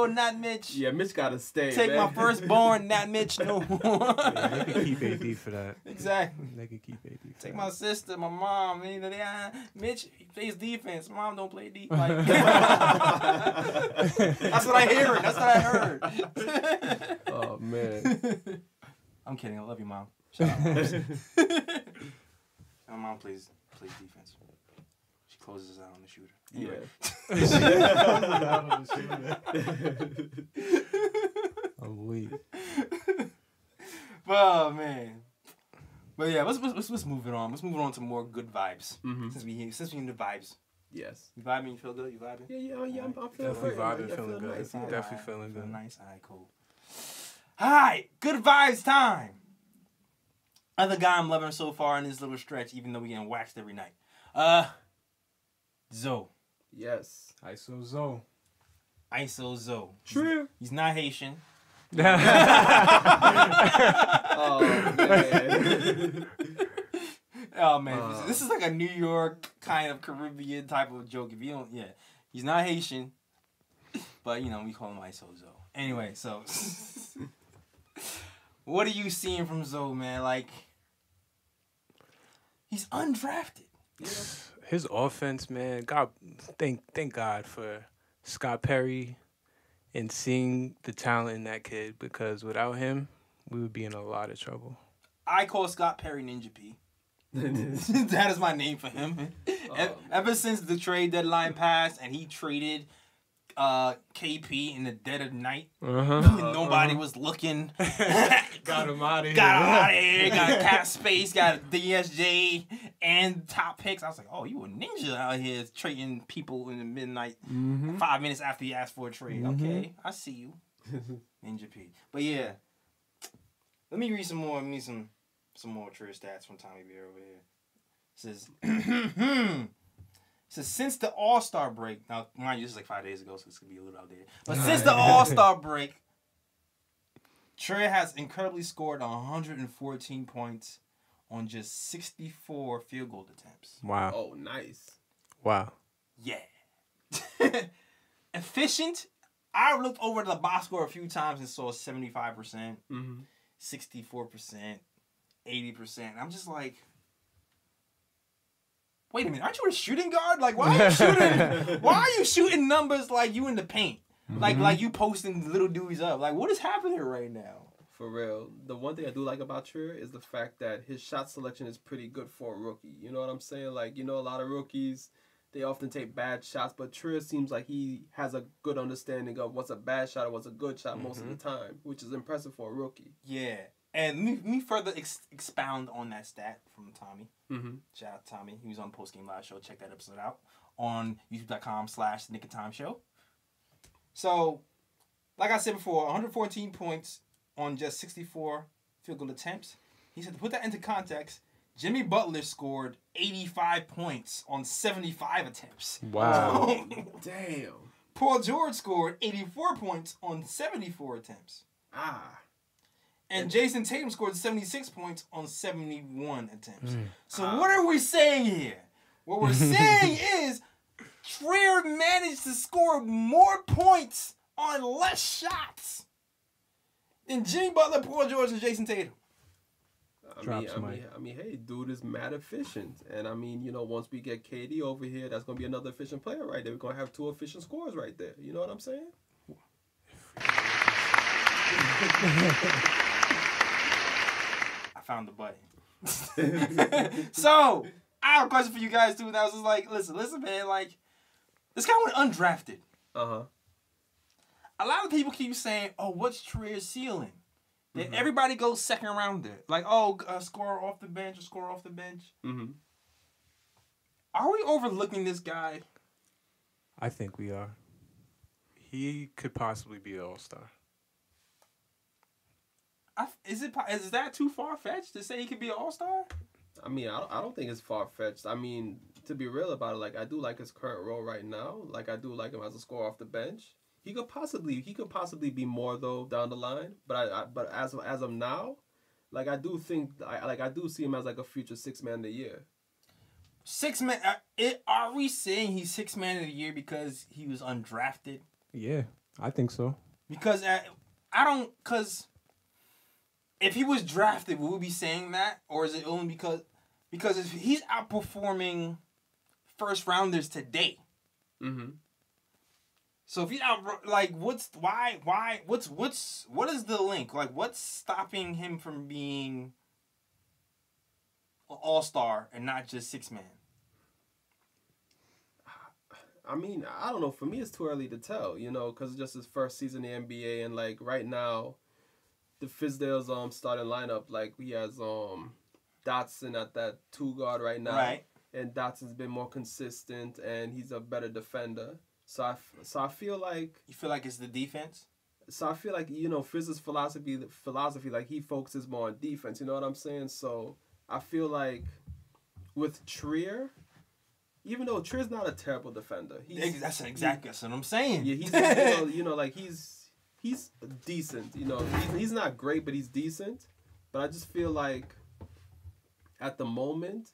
not Mitch. Yeah, Mitch gotta stay. Take man. my firstborn, not Mitch, no more. Yeah, they could keep AD for that. Exactly. They could keep AD for Take that. my sister, my mom. Mitch plays defense. Mom don't play defense. Like, that's what I heard. Oh man. I'm kidding. I love you, Mom. Shout out. My mom plays defense. She closes out on the shooter. Anyway. I'm weak. Oh man. But yeah, let's move it on. Let's move on to more good vibes. Mhm. Since we in the vibes. Yes. You vibing? You feel good? You vibing? Yeah. I'm feeling Definitely great. vibing, Yeah, feeling good. nice, yeah. Definitely feeling good. Nice. All right, cool. All right, good vibes time. Other guy I'm loving so far in this little stretch, even though we getting waxed every night. Zoe. Yes. ISO Zoe. ISO Zoe. True. He's not Haitian. Oh man. Oh man, this is like a New York kind of Caribbean type of joke. If you don't, he's not Haitian, but you know we call him ISO Zoe. Anyway, so what are you seeing from Zoe, man? Like he's undrafted. His offense, man. God, thank God for Scott Perry and seeing the talent in that kid, because without him, we would be in a lot of trouble. I call Scott Perry Ninja P. That is my name for him. Ever since the trade deadline passed and he traded KP in the dead of night, nobody was looking. Got him out of here. Got him out of here. Got cap space. Got DSJ and top picks. I was like, oh, you a ninja out here trading people in the midnight, 5 minutes after you asked for a trade. Okay, I see you, Ninja P. But yeah, let me read some more. Some more true stats from Tommy Beer over here. It says since the All-Star break. Now, mind you, this is like 5 days ago, so this could be a little outdated. But since the All-Star break, Trey has incredibly scored 114 points on just 64 field goal attempts. Wow. Oh, nice. Wow. Yeah. Efficient. I looked over the box score a few times and saw 75%, 64%, 80%. I'm just like, wait a minute, aren't you a shooting guard? Like, why are you shooting numbers like you in the paint? Like you posting little dudes up. Like, what is happening right now? For real. The one thing I do like about Trier is the fact that his shot selection is pretty good for a rookie. You know what I'm saying? Like, you know, a lot of rookies, they often take bad shots, but Trier seems like he has a good understanding of what's a bad shot and what's a good shot most of the time, which is impressive for a rookie. Yeah. And let me further expound on that stat from Tommy. Shout out to Tommy. He was on the Post Game Live show. Check that episode out on youtube.com/Nick of Time Show. So, like I said before, 114 points on just 64 field goal attempts. He said to put that into context, Jimmy Butler scored 85 points on 75 attempts. Wow. Damn. Paul George scored 84 points on 74 attempts. And Jason Tatum scored 76 points on 71 attempts. So what are we saying here? What we're saying is Trier managed to score more points on less shots than Jimmy Butler, Paul George, and Jason Tatum. I mean, hey, dude is mad efficient. And I mean, you know, once we get KD over here, that's going to be another efficient player right there. We're going to have 2 efficient scorers right there. You know what I'm saying? I found the button. So, I have a question for you guys, too. And I was just like, listen, man, like, this guy went undrafted. Uh-huh. A lot of people keep saying, oh, what's Trier's ceiling? That everybody goes second rounder. Like, score off the bench or score off the bench. Mm-hmm. Are we overlooking this guy? I think we are. He could possibly be an all-star. Is that too far-fetched to say he could be an all-star? I mean, I don't think it's far-fetched. I mean, to be real about it, like, I do like his current role right now. Like, I do like him as a scorer off the bench. He could possibly be more though down the line, but as of now, like I do see him as like a future 6-man of the year. 6-man. Are we saying he's 6-man of the year because he was undrafted? Yeah, I think so. Because because if he was drafted, would we be saying that, or is it only because if he's outperforming first rounders today? Mm-hmm. So if he's out, like, what is the link? Like, what's stopping him from being an all-star and not just 6-man? I mean, I don't know. For me, it's too early to tell, you know, because it's just his first season in the NBA, and like right now, the Fizdale's starting lineup, like he has Dotson at that 2 guard right now, right? And Dotson's been more consistent, and he's a better defender. So I feel like... You feel like it's the defense? So I feel like, you know, Fizz's philosophy, like, he focuses more on defense, you know what I'm saying? So I feel like with Trier, even though Trier's not a terrible defender. That's what I'm saying. Yeah, he's, you know, like, he's decent, you know. He's not great, but he's decent. But I just feel like at the moment,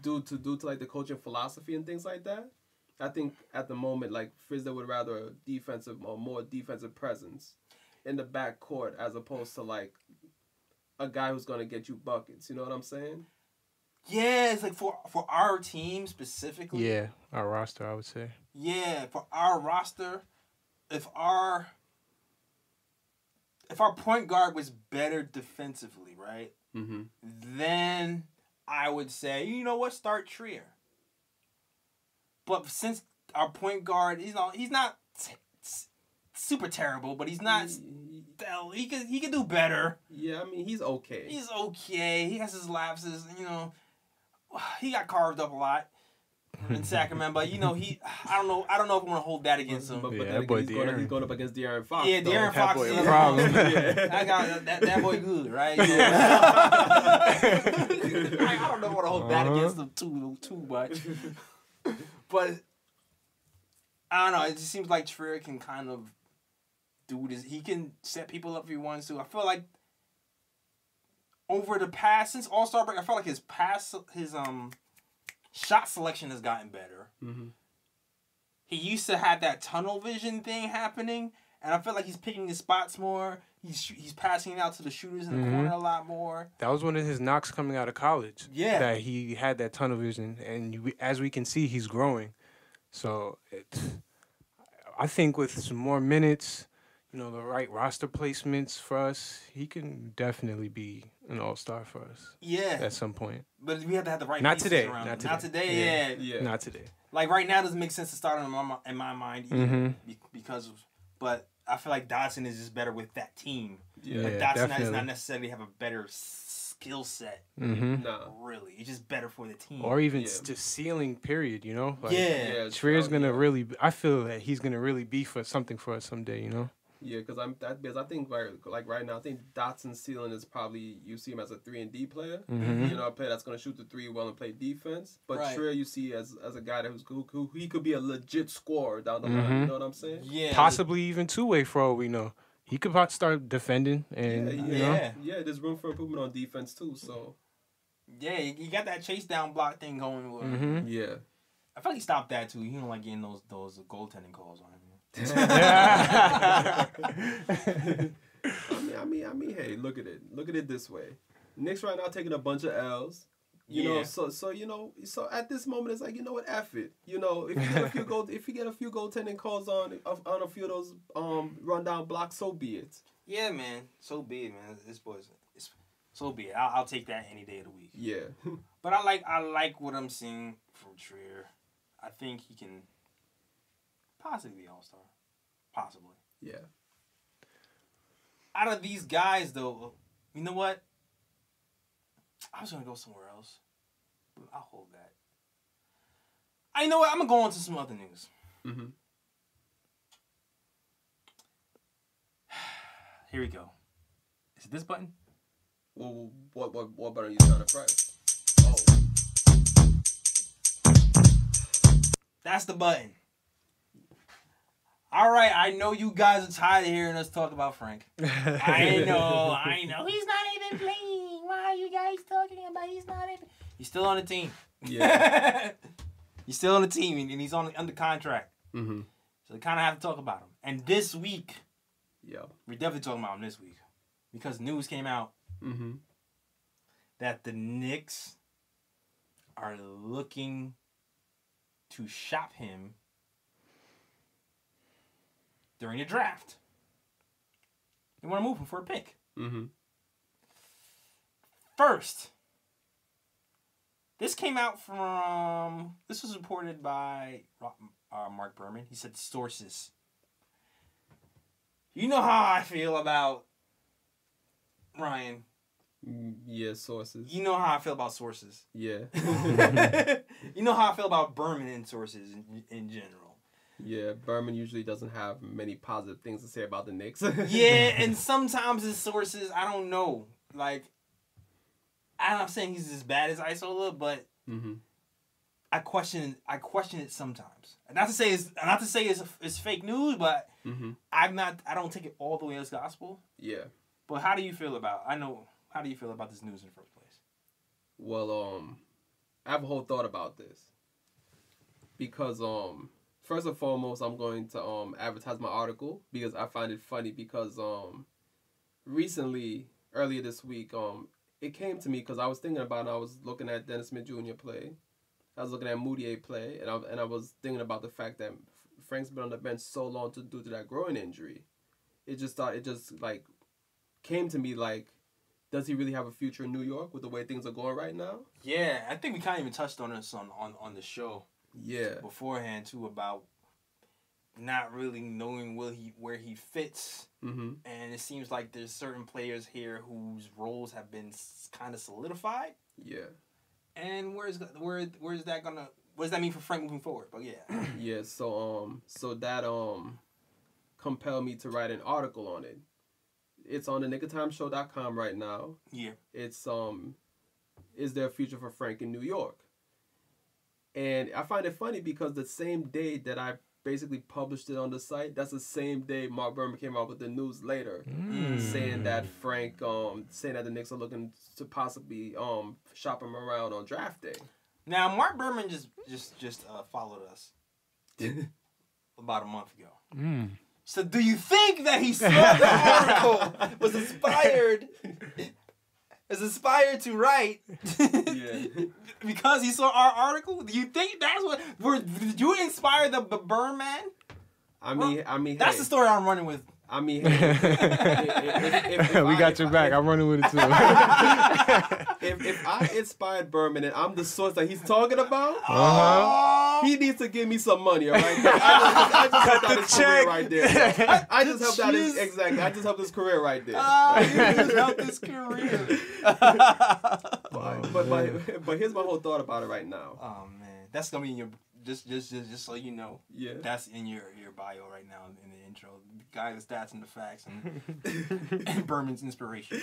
due to like, the coaching philosophy and things like that, I think at the moment, like, Fizdale would rather a more defensive presence in the backcourt as opposed to, like, a guy who's going to get you buckets. You know what I'm saying? Yeah, it's like for our team specifically. Yeah, our roster, I would say. Yeah, for our roster, if our point guard was better defensively, right? Mm-hmm. Then I would say, you know what, start Trier. But since our point guard, he's not super terrible, but he's not. He could do better. Yeah, I mean, he's okay. He's okay. He has his lapses. You know, he got carved up a lot in Sacramento, but you know, I don't know if I'm gonna hold that against him. But Yeah, then again, he's going up against De'Aaron Fox. Yeah, De'Aaron Fox boy is a a problem. Yeah. I got that boy good, right? I don't know if I want to hold that against him too much. But I don't know. It just seems like Trier can kind of do this. He can set people up if he wants to. I feel like over the past, since All-Star break, I feel like his shot selection has gotten better. Mm-hmm. He used to have that tunnel vision thing happening, and I feel like he's picking his spots more. He's passing it out to the shooters in the corner a lot more. That was one of his knocks coming out of college. Yeah. That he had that tunnel vision, and as we can see, he's growing. So I think with some more minutes, you know, the right roster placements for us, he can definitely be an all-star for us. Yeah. At some point. But we have to have the right Not pieces today. around Not him. today. Yeah. Not today. Like right now, it doesn't make sense to start him in my mind either, because of. But I feel like Dotson is just better with that team. Yeah, But Dotson does definitely. not necessarily have a better skill set. No. Really, it's just better for the team. Or even just ceiling, period, you know? Like, yeah. Trier's going to really... I feel that he's going to really be for something for us someday, you know? Yeah, because I think like right now, I think Dotson's ceiling is probably, you see him as a 3-and-D player. You know, a player that's gonna shoot the 3 well and play defense. But Right. Trier, you see as a guy who he could be a legit scorer down the line. You know what I'm saying? Yeah. Possibly even two-way for all we know. he could probably start defending, and you know, Yeah, there's room for improvement on defense too. So Yeah, you got that chase down block thing going. yeah, I feel like he stopped that too. He don't like getting those goaltending calls on him. I mean, hey, look at it. Look at it this way. Knicks right now taking a bunch of L's. You know, so at this moment it's like, you know what, F it. You know, if you get a few goaltending calls on a few of those rundown blocks, so be it. Yeah, man. So be it, man. This boy's so be it. I'll take that any day of the week. Yeah. But I like what I'm seeing from Trier. I think he can possibly be All-Star. Possibly. Yeah. Out of these guys, though, you know what? I was going to go somewhere else. I'll hold that. You know what? I'm going to go on to some other news. Mm-hmm. Here we go. Is it this button? Well, what button are you trying to press? Oh. That's the button. All right, I know you guys are tired of hearing us talk about Frank. I know. He's not even playing. Why are you guys talking about he's not even... He's still on the team. Yeah. He's still on the team, and he's under contract. Mm-hmm. So we kind of have to talk about him. And this week, we're definitely talking about him this week. Because news came out that the Knicks are looking to shop him during the draft. They want to move him for a pick. Mm-hmm. First, this came out from... This was reported by Mark Berman. He said sources. You know how I feel about Ryan. Yeah, sources. You know how I feel about sources. Yeah. You know how I feel about Berman and sources in general. Yeah, Berman usually doesn't have many positive things to say about the Knicks. Yeah, and sometimes his sources, I don't know. Like, I'm not saying he's as bad as Isola, but I question it sometimes. Not to say it's fake news, but I don't take it all the way as gospel. Yeah. But how do you feel about this news in the first place? Well, I have a whole thought about this. Because first and foremost, I'm going to advertise my article because I find it funny because recently, earlier this week, it came to me because I was thinking about it. I was looking at Dennis Smith Jr. play. I was looking at Moutier play, and I was thinking about the fact that Frank's been on the bench so long due to that groin injury. It just came to me like, does he really have a future in New York with the way things are going right now? Yeah, I think we kind of even touched on this on the show. Yeah. Beforehand too, about not really knowing where he fits, and it seems like there's certain players here whose roles have been kind of solidified. Yeah. And what does that mean for Frank moving forward? But yeah. Yeah. So that compelled me to write an article on it. It's on the nickoftimeshow.com right now. Yeah. It's is there a future for Frank in New York? And I find it funny because the same day that I basically published it on the site, that's the same day Mark Berman came out with the news later, saying that saying that the Knicks are looking to possibly shop him around on draft day. Now, Mark Berman just followed us about a month ago. So do you think that he saw the article, was inspired to write because he saw our article? Do you think that's did you inspire the Berman? I mean, that's the story I'm running with. I mean, we got your back. I'm running with it too. if I inspired Berman and I'm the source that he's talking about, he needs to give me some money, all right? I just helped out his career right there. I just helped out I just helped his career right there. You just helped his career. But here's my whole thought about it right now. Oh man, that's gonna be in your just so you know. Yeah. That's in your bio right now in the intro. The guy, the stats and the facts, and Berman's inspiration.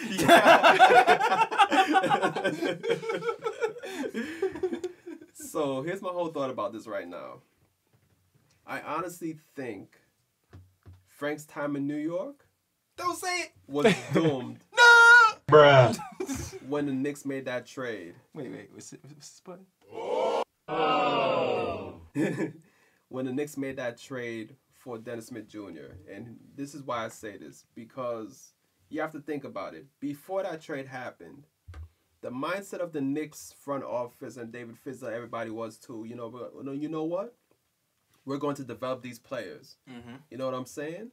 So here's my whole thought about this right now. I honestly think Frank's time in New York Don't say it. was doomed No. Bruh. when the Knicks made that trade. Wait. What's this button? When the Knicks made that trade for Dennis Smith Jr. And this is why I say this, because you have to think about it. Before that trade happened, the mindset of the Knicks front office and David Fizdale, everybody was too, you know what? We're going to develop these players. Mm-hmm. You know what I'm saying?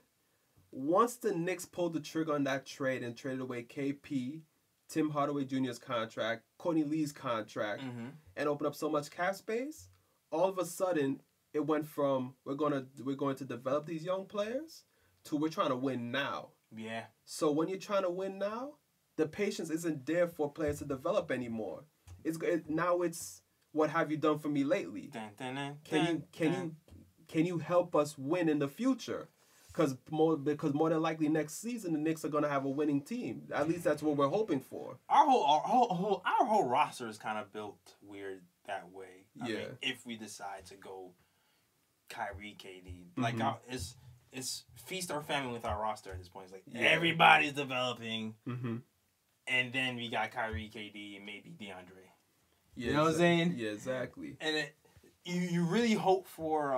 Once the Knicks pulled the trigger on that trade and traded away KP, Tim Hardaway Jr.'s contract, Courtney Lee's contract, and opened up so much cap space, all of a sudden it went from we're going to develop these young players to we're trying to win now. Yeah. So when you're trying to win now, the patience isn't there for players to develop anymore. Now it's what have you done for me lately? Can you help us win in the future? Because more than likely next season the Knicks are gonna have a winning team. At least that's what we're hoping for. Our whole roster is kind of built weird that way. I mean, if we decide to go Kyrie, KD, like it's feast or famine with our roster at this point. It's like everybody's developing, and then we got Kyrie, KD, and maybe DeAndre. Yeah, you know what I'm saying? Yeah, exactly. And you really hope for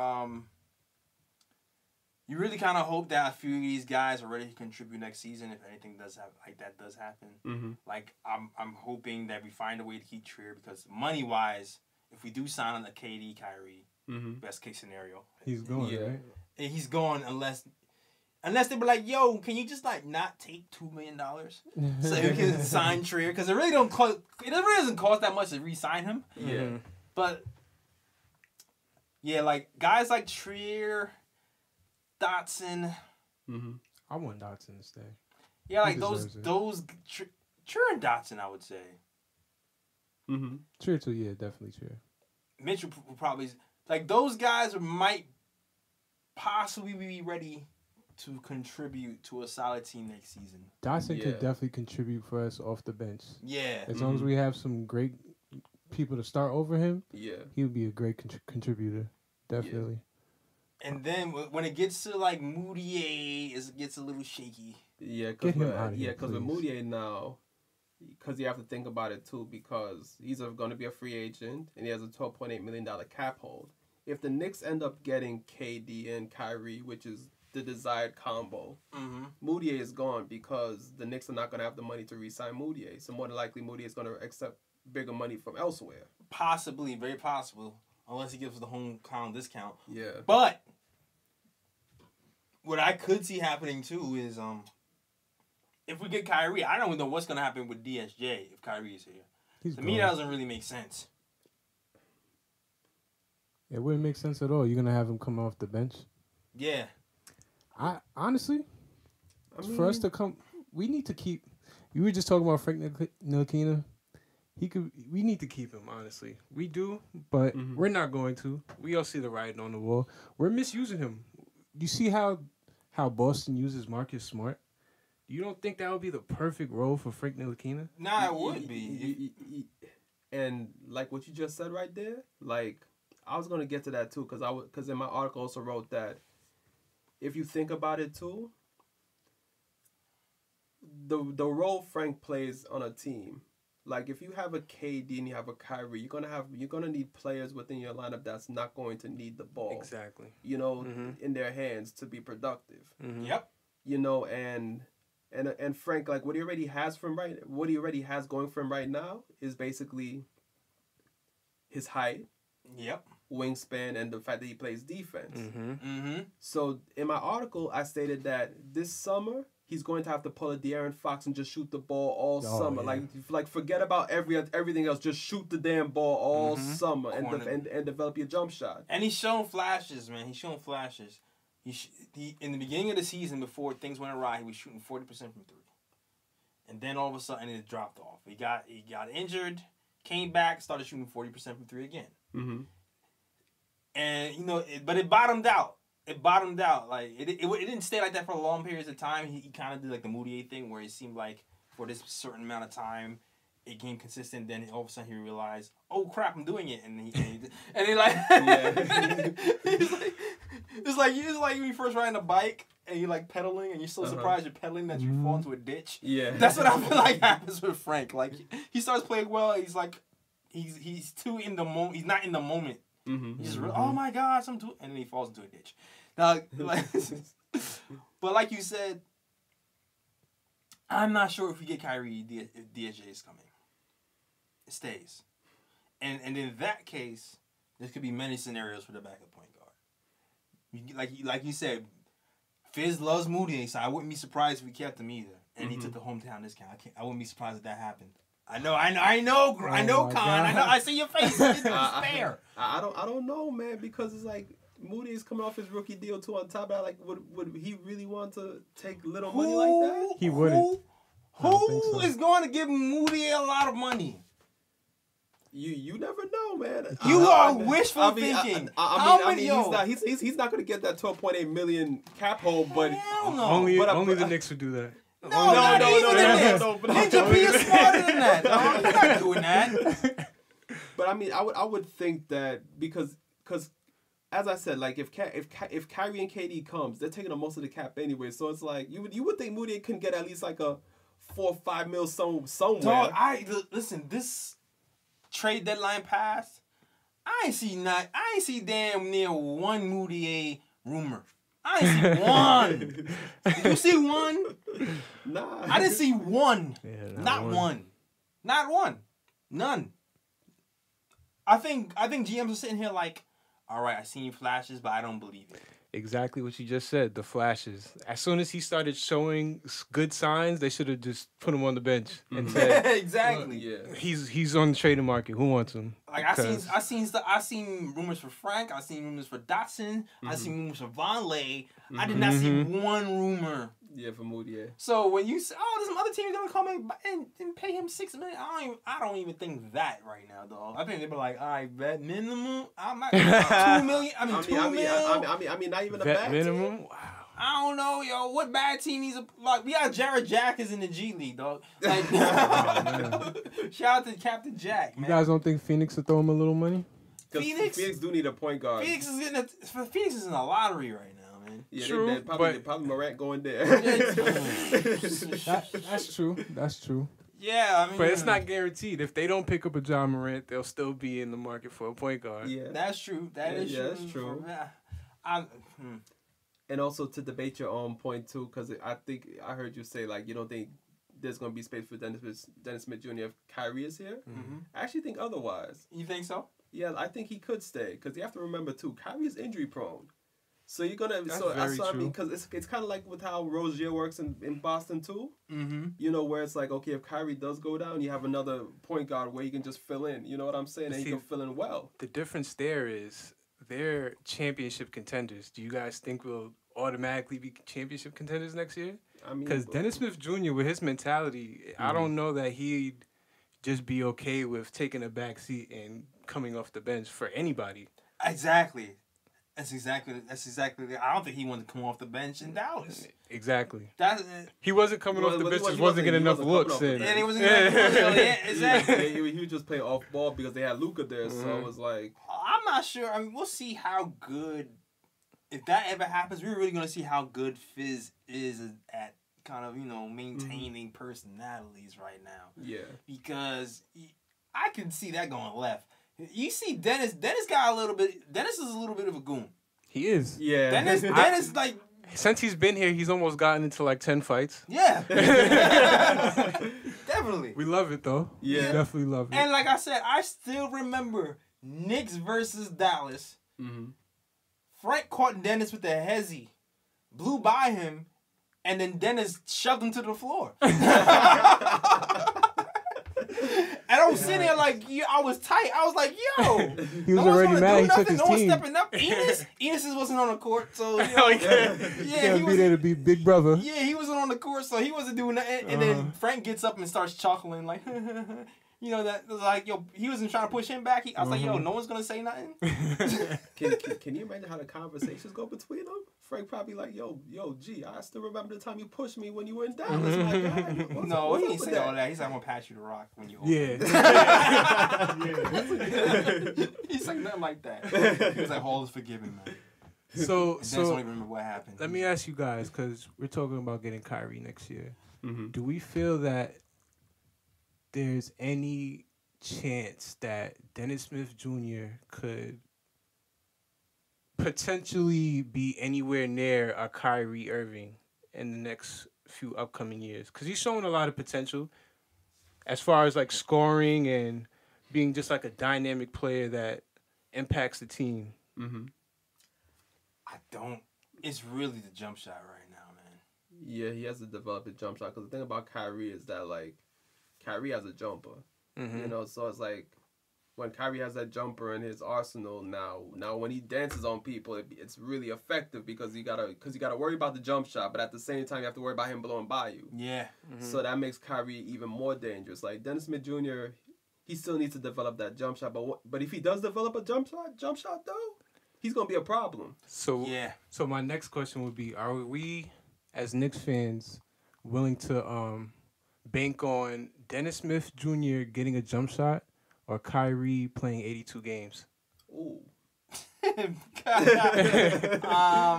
you really kind of hope that a few of these guys are ready to contribute next season if anything does happen. Like I'm hoping that we find a way to keep Trier, because money wise, if we do sign on the KD, Kyrie, best case scenario, he's going. Right? And he's going unless they be like, yo, can you just like not take $2 million so you can sign Trier, because it really doesn't cost that much to re-sign him. Yeah, but yeah, like guys like Trier, Dotson. I want Dotson to stay. Yeah, like those Trier and Dotson, I would say. Trier too, yeah, definitely Trier. Mitch will probably, like, those guys might possibly be ready to contribute to a solid team next season. Dotson could definitely contribute for us off the bench. Yeah. As long as we have some great people to start over him, he would be a great contributor. Definitely. Yeah. And then when it gets to, like, Moutier, it gets a little shaky. Yeah, because with Moutier now, because you have to think about it too, because he's going to be a free agent and he has a $12.8 million cap hold. If the Knicks end up getting KD and Kyrie, which is the desired combo, Moutier is gone because the Knicks are not going to have the money to re-sign Moutier. So more than likely Moutier is going to accept bigger money from elsewhere. Possibly, very possible, unless he gives us the hometown discount. Yeah. But what I could see happening too is if we get Kyrie, I don't even know what's going to happen with DSJ if Kyrie is here. To me, that doesn't really make sense. It wouldn't make sense at all. You're going to have him come off the bench? Yeah. I for us to come, we need to keep. You were just talking about Frank Ntilikina. We need to keep him, honestly. We do, but we're not going to. We all see the writing on the wall. We're misusing him. You see how Boston uses Marcus Smart? You don't think that would be the perfect role for Frank Ntilikina? Nah, it would be. And like what you just said right there, like I was gonna get to that too, because in my article also wrote that if you think about it too, the role Frank plays on a team, like if you have a KD and you have a Kyrie, you're gonna need players within your lineup that's not going to need the ball exactly. You know, in their hands to be productive. Yep. You know, and Frank, like what he already has going for him right now is basically his height. Yep. Wingspan, and the fact that he plays defense. So in my article, I stated that this summer he's going to have to pull a De'Aaron Fox and just shoot the ball all summer. Yeah. Like forget about everything else. Just shoot the damn ball all summer and develop your jump shot. And he's shown flashes, man. He's shown flashes. He in the beginning of the season, before things went awry, he was shooting 40% from three, and then all of a sudden it dropped off. He got injured, came back, started shooting 40% from three again. And you know, but it bottomed out. Like it didn't stay like that for long periods of time. He kind of did like the Moutier thing, where it seemed like for this certain amount of time it became consistent. Then all of a sudden he realized, oh crap, I'm doing it, and he like, it's like when you first riding a bike and you're like pedaling, and you're so surprised you're pedaling that you fall into a ditch. Yeah. That's what I feel like happens with Frank. Like he starts playing well, he's like, he's too in the moment. He's not in the moment. He's just oh my gosh, and then he falls into a ditch. Now, like, but like you said, I'm not sure if we get Kyrie if DSJ is coming. It stays, and in that case, there could be many scenarios for the backup point guard. Like you said, Fizz loves Moody, so I wouldn't be surprised if we kept him either. And he took the hometown discount. I wouldn't be surprised if that happened. I know, Con. I know. I see your face. It's fair. I don't know, man, because it's like Moody is coming off his rookie deal too. On top of that, like, would he really want to take little money like that? He wouldn't. Who is going to give Moody a lot of money? You never know, man. You are wishful thinking. I mean, he's not going to get that $12.8 million cap hold, but no. Only the Knicks would do that. No. Ninja P is smarter than that. No, he's not doing that. But I mean, I would think that because as I said, like if Kyrie and KD comes, they're taking up most of the cap anyway. So it's like you would think Moody can get at least like a $4 or $5 mil somewhere. Dog, listen. This trade deadline pass, I ain't see damn near one Moody rumor. I ain't see one. Did you see one? Nah. I didn't see one. Yeah, Not one. Not one. None. I think GMs are sitting here like, all right, I seen flashes, but I don't believe it. Exactly what you just said, the flashes. As soon as he started showing good signs, they should have just put him on the bench and said, exactly. Yeah. He's on the trading market. Who wants him? Like I seen rumors for Frank. I seen rumors for Dotson. I seen rumors for Vonleh. I did not see one rumor. Yeah, for Moody. Yeah. So when you say, "Oh, there's some other team gonna come in and pay him $6 million," I don't even think that right now, dog. I think they be like, "All right, vet minimum. I'm not $2 million. I mean, $2 million. I mean, not even a Vet bad minimum. team. Wow. I don't know, yo. What bad team needs like? We got Jared Jackers in the G League, dog. Like, shout out to Captain Jack, man. You guys don't think Phoenix would throw him a little money? Phoenix do need a point guard. Phoenix is in a lottery right now, man. Yeah, True, probably Morant going there. That's true. That's true. Yeah, I mean, But it's not guaranteed. If they don't pick up a John Morant, they'll still be in the market for a point guard. Yeah, that's true. That is true. That's true. For And also to debate your own point too, because I think I heard you say like you don't think there's going to be space for Dennis Smith Jr. if Kyrie is here. I actually think otherwise. You think so? Yeah, I think he could stay because you have to remember too, Kyrie is injury prone. So you're gonna. That's so very I mean, true. because it's kind of like with how Rozier works in Boston too. You know, where it's like, okay, if Kyrie does go down, you have another point guard where you can just fill in. You know what I'm saying? And he can fill in well. The difference there is they're championship contenders. Do you guys think we'll automatically be championship contenders next year? I mean, Because Dennis Smith Jr. with his mentality, I don't know that he'd just be okay with taking a back seat and coming off the bench for anybody. Exactly. That's exactly. I don't think he wanted to come off the bench in Dallas. Exactly. He wasn't coming off the bench. Just wasn't getting enough looks in. And he wasn't getting enough looks. Yeah, exactly. He was just playing off ball because they had Luka there, so it was like. I'm not sure. I mean, we'll see how good. If that ever happens, we're really gonna see how good Fizz is at kind of maintaining personalities right now. Yeah. Because I can see that going left. You see Dennis. Dennis is a little bit of a goon. He is. Yeah. Dennis like. Since he's been here, he's almost gotten into like 10 fights. Yeah. Definitely. We love it though. Yeah. We definitely love it. And like I said, I still remember Knicks versus Dallas. Frank caught Dennis with a hezzy, blew by him, and then Dennis shoved him to the floor. And I was sitting there like, I was tight. I was like, yo. He was already mad. He took his no one's team. stepping up. Enos wasn't on the court, so He can't be there to be big brother. Yeah, he wasn't on the court, so he wasn't doing that. And then Frank gets up and starts chuckling like, that was like, yo, he wasn't trying to push him back. I was like, yo, no one's gonna say nothing. Can you imagine how the conversations go between them? Frank probably like, yo, G, I still remember the time you pushed me when you were in Dallas. My God. No, he didn't say all that. He's like, I'm gonna pass you the rock when you open. Yeah. He's like nothing like that. He was like, all is forgiven, man. So Dennis don't even remember what happened. let me ask you guys, because we're talking about getting Kyrie next year. Mm-hmm. Do we feel that there's any chance that Dennis Smith Jr. could potentially be anywhere near a Kyrie Irving in the next few upcoming years? Because he's showing a lot of potential as far as like scoring and being just like a dynamic player that impacts the team. Mm-hmm. I don't. It's really the jump shot right now, man. Yeah, he has to develop a jump shot. Because the thing about Kyrie is that, like, Kyrie has a jumper. Mm-hmm. You know, so it's like when Kyrie has that jumper in his arsenal now when he dances on people, it's really effective because you gotta worry about the jump shot, but at the same time you have to worry about him blowing by you. Yeah. Mm-hmm. So that makes Kyrie even more dangerous. Like Dennis Smith Jr., he still needs to develop that jump shot, but if he does develop a jump shot though, he's gonna be a problem. So Yeah. So my next question would be: are we, as Knicks fans, willing to bank on Dennis Smith Jr. getting a jump shot or Kyrie playing 82 games? Ooh.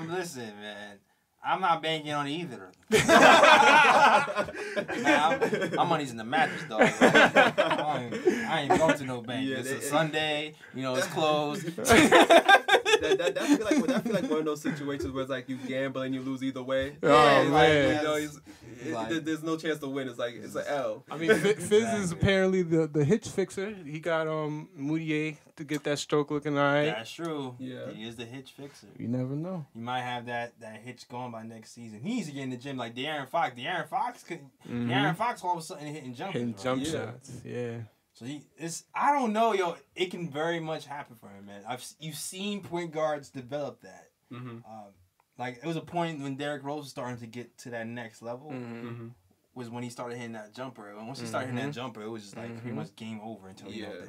Listen, man. I'm not banking on either. Man, my money's in the mattress, dog. I ain't going to no bank. Yeah, It's a Sunday. You know, it's closed. that feel like one of those situations where it's like you gamble and you lose either way. Oh, Like, man. you know, there's no chance to win. It's like it's an L. I mean, Fizz is apparently the hitch fixer. He got Moutier to get that stroke looking all right. That's true. Yeah. He is the hitch fixer. You never know. You might have that hitch going by next season. He needs to get in the gym like De'Aaron Fox. De'Aaron Fox all of a sudden hitting jumpers. Hitting right? jump Yeah. shots, yeah. So I don't know, yo. It can very much happen for him, man. You've seen point guards develop that. Mm-hmm. Like it was a point when Derrick Rose was starting to get to that next level. Mm-hmm. Was when he started hitting that jumper. And once he started hitting that jumper, it was just like pretty much game over until he got the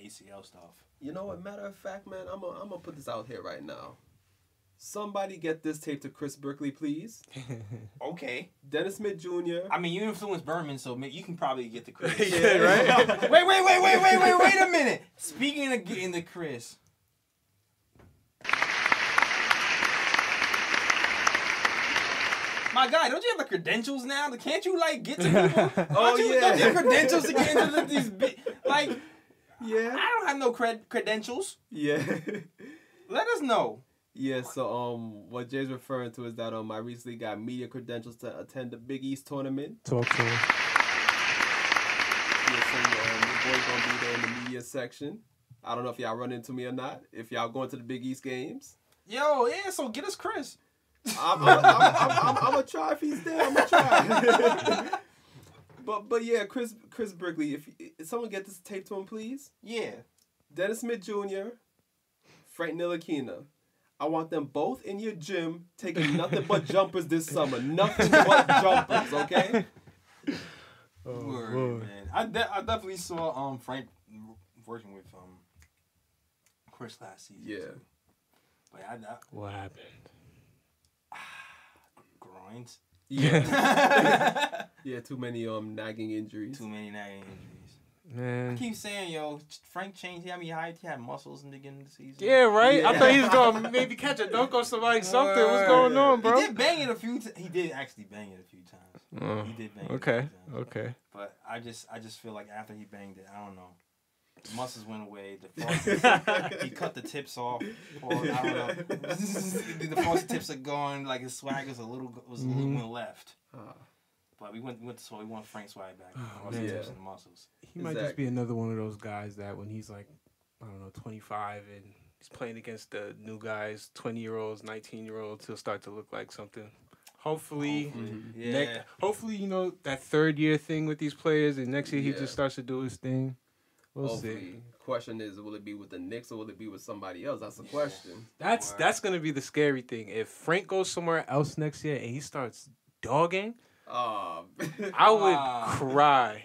ACL stuff. You know what? Matter of fact, man, I'm gonna put this out here right now. Somebody get this tape to Chris Berkeley, please. Okay. Dennis Smith Jr. I mean, you influenced Berman, so you can probably get the Chris. Yeah, right? Wait a minute. Speaking of getting the Chris. My guy, don't you have the credentials now? Can't you like get to people? Oh, Don't you have credentials to get into these big like? Yeah. I don't have no credentials. Yeah. Let us know. Yeah, so what Jay's referring to is that I recently got media credentials to attend the Big East tournament. Talk to him. Yeah, so your boy's gonna be there in the media section. I don't know if y'all run into me or not. If y'all going to the Big East games, Yo, yeah. So get us Chris. I'm gonna try if he's there. I'm gonna try. but yeah, Chris Berkeley, if someone get this tape to him, please. Yeah. Dennis Smith Jr., Frank Ntilikina. I want them both in your gym taking nothing but jumpers this summer. Nothing but jumpers, okay? Word, Lord. man. I definitely saw Frank working with Chris last season. Yeah. Too. But What happened? groins. Yeah. Yeah, too many nagging injuries. Too many nagging injuries. I Man. keep saying, yo, Frank changed. He had muscles in the beginning of the season. Yeah, right? I Yeah. thought he was going to maybe catch a dunk on somebody, something. What's going on, bro? He did bang it a few times. He did actually bang it a few times. Oh, He did bang it a okay, few times. okay. But I just feel like after he banged it, I don't know. The muscles went away. He cut the tips off. Or, I don't know. The frosted tips are gone. Like his swag was a little more left. But we want Frank swag back. Frosted man. tips and the muscles. He might just be another one of those guys that when he's like, I don't know, 25 and he's playing against the new guys, 20-year-olds, 19-year-olds, he'll start to look like something. Hopefully, Yeah. hopefully, you know, that third year thing with these players, and next year he Yeah. just starts to do his thing. We'll Hopefully. see. Question is, will it be with the Knicks or will it be with somebody else? That's the question. That's gonna be the scary thing. If Frank goes somewhere else next year and he starts dogging, I would cry.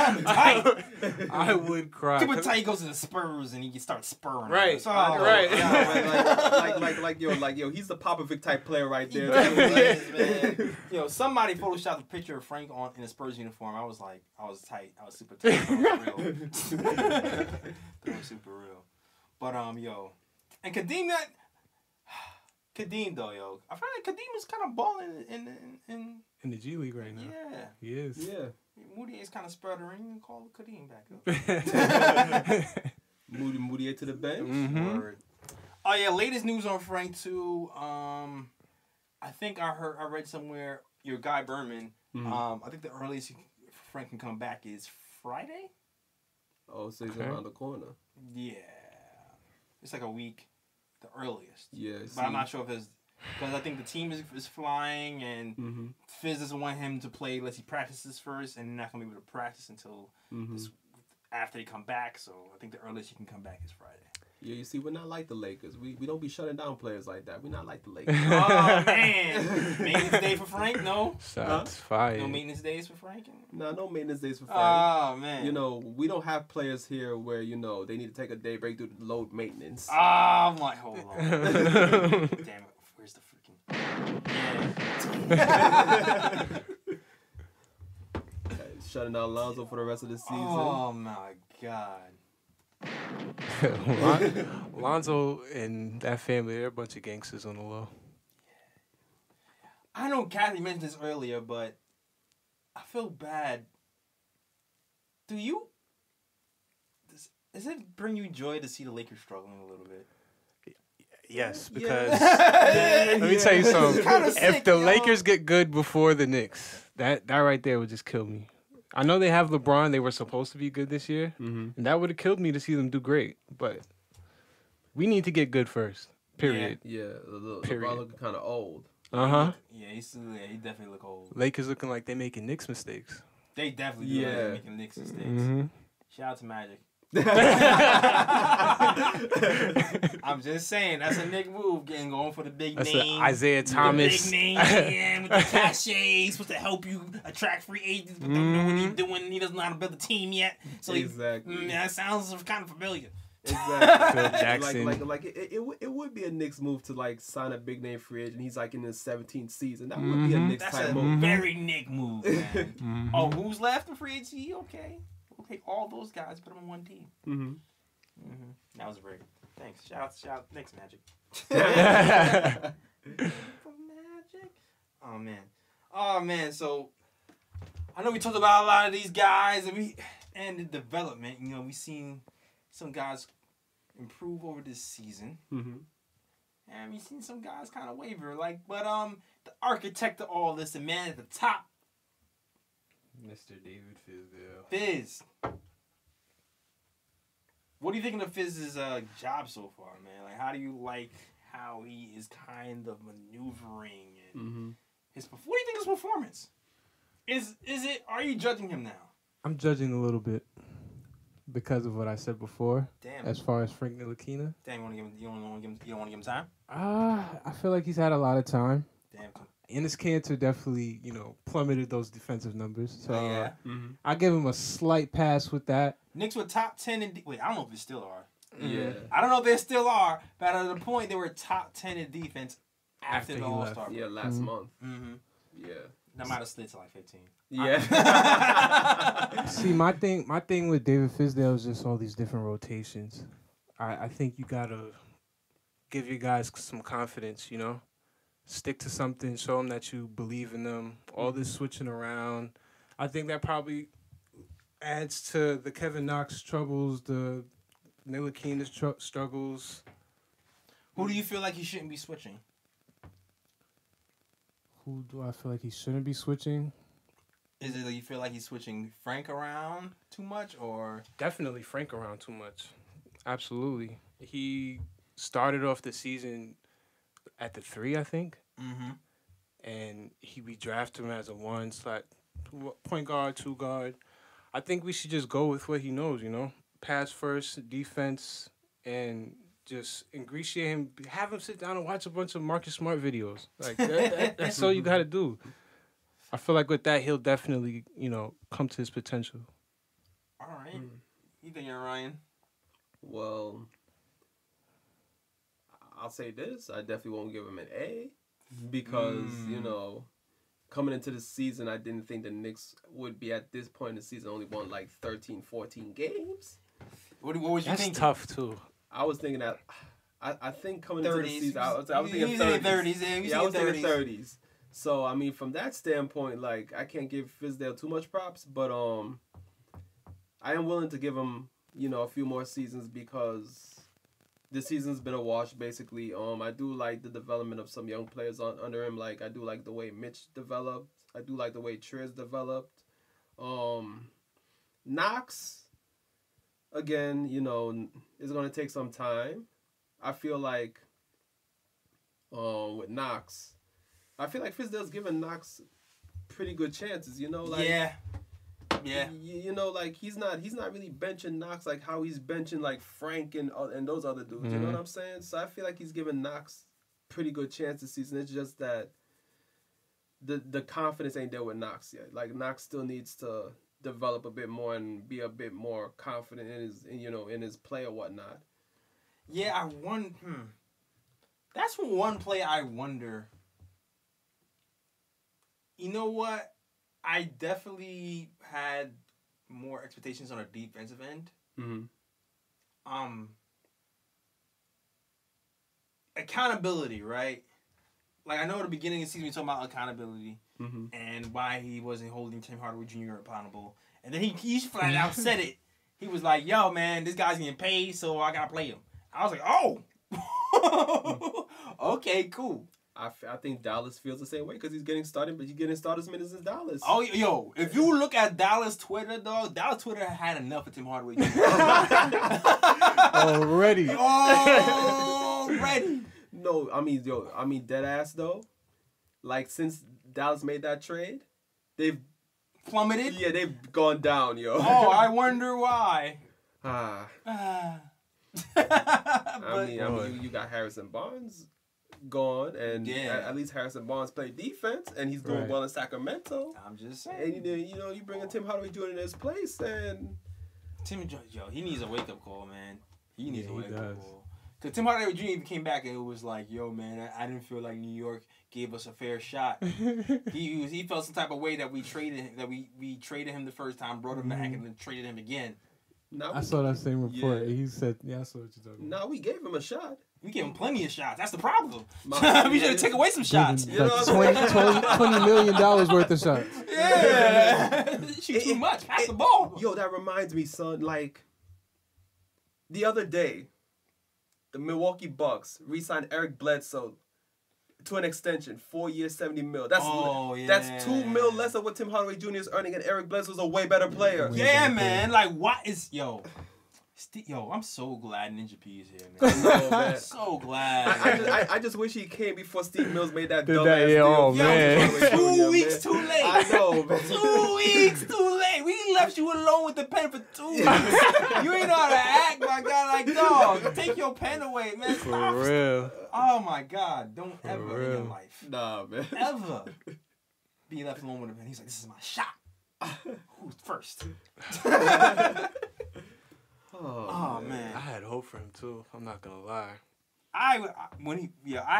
I would cry. Too much time he goes to the Spurs and he can start spurring. Right, So, right. Like yo, he's the Popovic type player right there. Man. Yo, somebody photoshopped a picture of Frank in a Spurs uniform. I was tight. I was super tight. That was real. That was super real. But yo, and Kadeem, Kadeem though, yo. I feel like Kadeem is kind of balling In the G League right now. Yeah. He is. Yeah. Moody is kind of sputtering. You can call Kadeem back up. Moody to the bench. Mm-hmm. Word. Oh yeah, latest news on Frank too. I think I read somewhere your guy Berman. I think the earliest Frank can come back is Friday. Oh, so he's around the corner. Yeah, it's like a week, the earliest. Yeah, but I'm not sure if it's because I think the team is flying and Fizz doesn't want him to play unless he practices first, and they're not gonna be able to practice until after they come back. So I think the earliest he can come back is Friday. Yeah, you see, we're not like the Lakers. We don't be shutting down players like that. We're not like the Lakers. Oh, man. Maintenance day for Frank? No. Shots fired. No maintenance days for Frank? No maintenance days for Frank. Oh, man. You know, we don't have players here where, you know, they need to take a day break due to load maintenance. Oh, my. Hold on. Damn it. Where's the freaking... Yeah. Shutting down Lonzo for the rest of the season. Oh, my God. Lonzo and that family, they're a bunch of gangsters on the low. I know Kathy mentioned this earlier, but I feel bad. Does it bring you joy to see the Lakers struggling a little bit? Yes, because let me tell you something. If the Lakers get good before the Knicks, that right there would just kill me. I know they have LeBron. They were supposed to be good this year, and that would have killed me to see them do great. But we need to get good first. Period. Yeah, LeBron looking kind of old. Yeah, he definitely look old. Lakers looking like they making Knicks mistakes. They definitely do making Knicks mistakes. Shout out to Magic. I'm just saying, that's a Nick move, going for the big name. Isaiah Thomas. The big name, with the cachet, supposed to help you attract free agents, but don't know what he's doing. He doesn't know how to build a team yet. So exactly. That sounds kind of familiar. Exactly. Phil Jackson. Like it would be a Knicks move to like sign a big name free agent. He's like in his 17th season. That would be a Knicks type move. Very Nick move, man. Oh, who's left in free agency? Okay. We'll take all those guys, put them on one team. That was great. Thanks. Shout out. Thanks, Magic. Magic. Oh man. So I know we talked about a lot of these guys and the development. You know, we've seen some guys improve over this season, and we've seen some guys kind of waver. But the architect of all this, the man at the top, Mr. David Fizdale. Fizz. What do you think of Fizz's job so far, man? Like, how do you like how he is kind of maneuvering and his? What do you think of his performance? Is it? Are you judging him now? I'm judging a little bit because of what I said before. Damn. As far as Frank Ntilikina. Damn, you don't want to give him time? I feel like he's had a lot of time. Damn. And his cancer definitely, plummeted those defensive numbers. So yeah. I give him a slight pass with that. Knicks were top 10 in... Wait, I don't know if they still are. Yeah. I don't know if they still are, but at the point, they were top 10 in defense after the All-Star break. Yeah, last month. Yeah. That might have slid to like 15. Yeah. See, my thing with David Fizdale is just all these different rotations. I think you got to give your guys some confidence, Stick to something, show them that you believe in them. All this switching around, I think that probably adds to the Kevin Knox troubles, the Ntilikina struggles. Who do you feel like he shouldn't be switching? Who do I feel like he shouldn't be switching? Is it that you feel like he's switching Frank around too much, or? Definitely Frank around too much. Absolutely. He started off the season at the 3, I think. And we drafted him as a 1 slot point guard, 2 guard. I think we should just go with what he knows, Pass first, defense, and just ingratiate him. Have him sit down and watch a bunch of Marcus Smart videos. Like that's all you got to do. I feel like with that, he'll definitely, come to his potential. All right. You think you're Ryan? Well, I'll say this. I definitely won't give him an A because, coming into the season, I didn't think the Knicks would be at this point in the season only won like 13, 14 games. What was you thinking? That's tough, too. I was thinking that I think coming into the 30s. season, I was thinking He's in the 30s. 30s. Yeah, I was thinking 30s. So I mean, from that standpoint, like I can't give Fizdale too much props, but I am willing to give him a few more seasons because this season's been a wash basically. I do like the development of some young players under him. Like I do like the way Mitch developed. I do like the way Triz developed. Knox, again, is going to take some time. I feel like with Knox, I feel like Fizdale's giving Knox pretty good chances, like yeah. Like he's not really benching Knox like how he's benching like Frank and those other dudes. You know what I'm saying? So I feel like he's giving Knox pretty good chance this season. It's just that the confidence ain't there with Knox yet. Like Knox still needs to develop a bit more and be a bit more confident in his play or whatnot. Yeah, that's one play I wonder. You know what? I definitely had more expectations on a defensive end. Mm-hmm. Accountability, right? Like, I know at the beginning of the season we talking about accountability and why he wasn't holding Tim Hardaway Jr. accountable. And then he flat out said it. He was like, yo, man, this guy's getting paid, so I got to play him. I was like, oh. Okay, cool. I think Dallas feels the same way because he's getting started minutes in Dallas. Oh, yo, if you look at Dallas Twitter, dog, Dallas Twitter had enough of Tim Hardaway Jr. Already. No, I mean, dead ass though. Like since Dallas made that trade, they've plummeted. Yeah, they've gone down, yo. Oh, I wonder why. I mean, you got Harrison Barnes gone, and at least Harrison Barnes played defense, and he's doing well in Sacramento. I'm just saying. And you bring in Tim Hardaway Jr. in his place, and he needs a wake up call, man. He needs a wake up call. Because Tim Hardaway Jr. came back and it was like, yo, man, I didn't feel like New York gave us a fair shot. he felt some type of way that we traded him the first time, brought him back, and then traded him again. I saw that same report. Yeah. He said, I saw what you're talking about. No, we gave him a shot. We gave him plenty of shots. That's the problem. We should have taken away some shots. Like $20 million worth of shots. Yeah. Shoot too much. Pass the ball. Yo, that reminds me, son. Like, the other day, the Milwaukee Bucks re-signed Eric Bledsoe to an extension, 4 years, $70 million. That's $2 million less of what Tim Hardaway Jr. is earning, and Eric Bledsoe's a way better player. Yeah, man. Like, what is I'm so glad Ninja P is here, man. I'm so glad. I just wish he came before Steve Mills made that dumbass deal. Oh, man. 2 weeks too late. I know, man. 2 weeks too late. We left you alone with the pen for 2 weeks. You ain't know how to act, my God. Like, dog, take your pen away, man. Stop. For real. Oh, my God. Don't ever in your life. Nah, man. Ever be left alone with a pen. He's like, this is my shot. Who's first? Oh man, I had hope for him too. I'm not gonna lie. I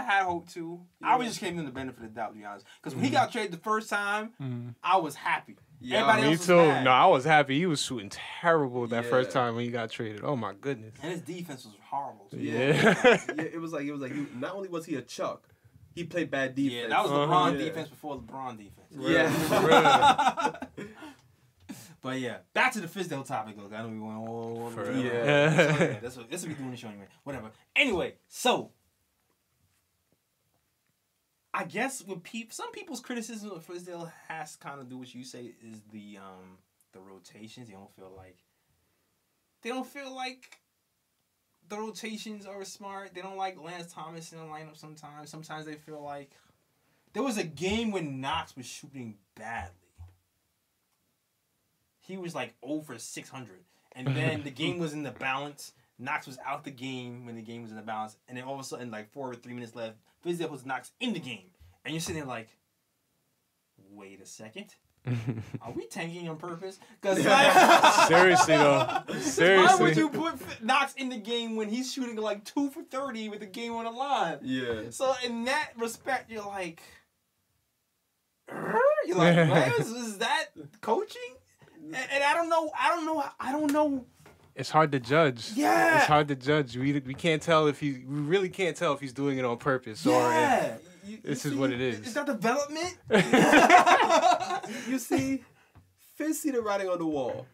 had hope too. Yeah. I was just giving him the benefit of the doubt, to be honest. Because when he got traded the first time, I was happy. Yeah, everybody else was too. mad. No, I was happy. He was shooting terrible that first time when he got traded. Oh my goodness. And his defense was horrible too. Yeah, it was like not only was he a chuck, he played bad defense. Yeah, that was LeBron defense before LeBron defense. Yeah. But yeah, back to the Fizdale topic. Look, I know we went all over. Yeah. That's what we doing the show anyway. Whatever. Anyway, so I guess with some people's criticism of Fizdale has to kind of do what you say is the rotations. They don't feel like the rotations are smart. They don't like Lance Thomas in the lineup sometimes. Sometimes they feel like there was a game when Knox was shooting badly. He was like over 600. And then the game was in the balance. Knox was out the game when the game was in the balance. And then all of a sudden, like 4 or 3 minutes left, Fizdale was Knox in the game. And you're sitting there like, wait a second. Are we tanking on purpose? Because like, seriously though. Seriously. Why would you put Knox in the game when he's shooting like 2 for 30 with the game on the line? Yeah. So in that respect, you're like, man, is that coaching? And I don't know It's hard to judge. Yeah. It's hard to judge. We can't tell if we really can't tell if he's doing it on purpose or Yeah. if this is what it is. Is that development? You see, Fizz see the writing on the wall.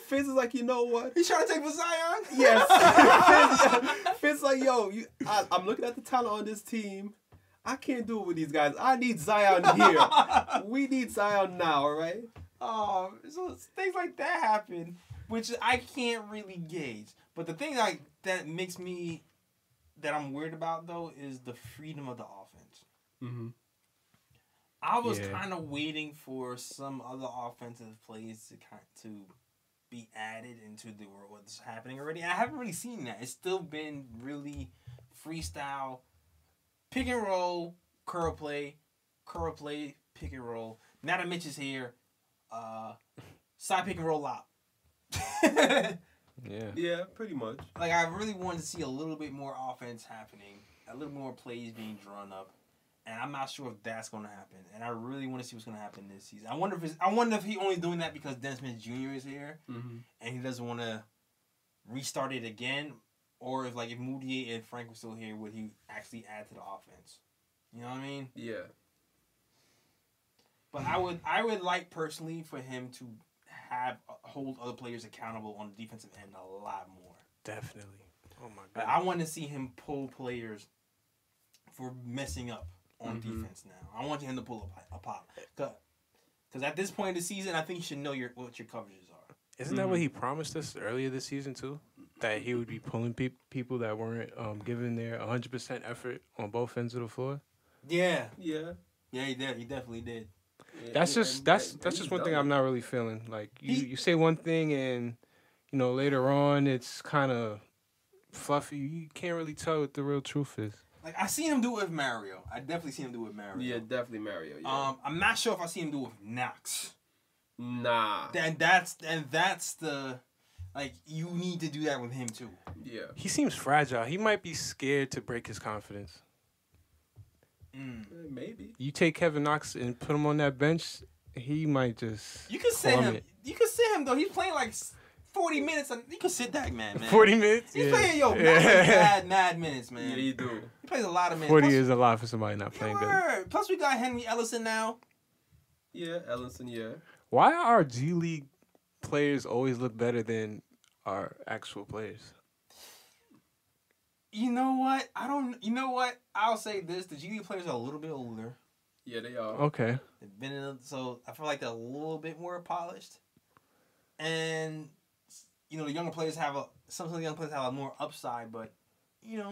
Fizz is like, you know what? He's trying to take for Zion? Yes. Fizz like, yo, I'm looking at the talent on this team. I can't do it with these guys. I need Zion here. We need Zion now, all right? Oh, so things like that happen, which I can't really gauge. But the thing that makes me, that I'm weird about, though, is the freedom of the offense. Mm-hmm. I was kind of waiting for some other offensive plays to be added into what's happening already. I haven't really seen that. It's still been really freestyle, pick and roll, curl play, pick and roll. Now that Mitch is here, side pick and roll out. Yeah, pretty much. Like, I really wanted to see a little bit more offense happening, a little more plays being drawn up, and I'm not sure if that's going to happen. And I really want to see what's going to happen this season. I wonder if he's only doing that because Dennis Smith Jr. is here, and he doesn't want to restart it again, or if Moutier and Frank were still here, would he actually add to the offense? You know what I mean? Yeah. But I would like personally for him to hold other players accountable on the defensive end a lot more. Definitely. Oh my god. I want to see him pull players for messing up on defense now. I want him to pull a pop. Because at this point in the season, I think you should know what your coverages are. Isn't that what he promised us earlier this season too? That he would be pulling people that weren't giving their 100% effort on both ends of the floor? Yeah. Yeah. Yeah, he did. He definitely did. That's just one thing I'm not really feeling. Like you say one thing and later on it's kind of fluffy. You can't really tell what the real truth is. Like, I seen him do it with Mario. I definitely seen him do it with Mario. Yeah, definitely Mario. Yeah. I'm not sure if I see him do it with Knox. Nah. And that's the, you need to do that with him too. Yeah. He seems fragile. He might be scared to break his confidence. Maybe. You take Kevin Knox and put him on that bench, he might just. You can sit him. You can sit him though. He's playing 40 minutes. You can sit that man. 40 minutes. He's playing mad minutes, man. Yeah, you do. He plays a lot of minutes. 40 is a lot for somebody not playing good. Plus, we got Henry Ellison now. Yeah, Ellison. Yeah. Why are G League players always look better than our actual players? You know what? I'll say this: the G League players are a little bit older. Yeah, they are. Okay. They've been so I feel like they're a little bit more polished, and the younger players some of the young players have a more upside, but G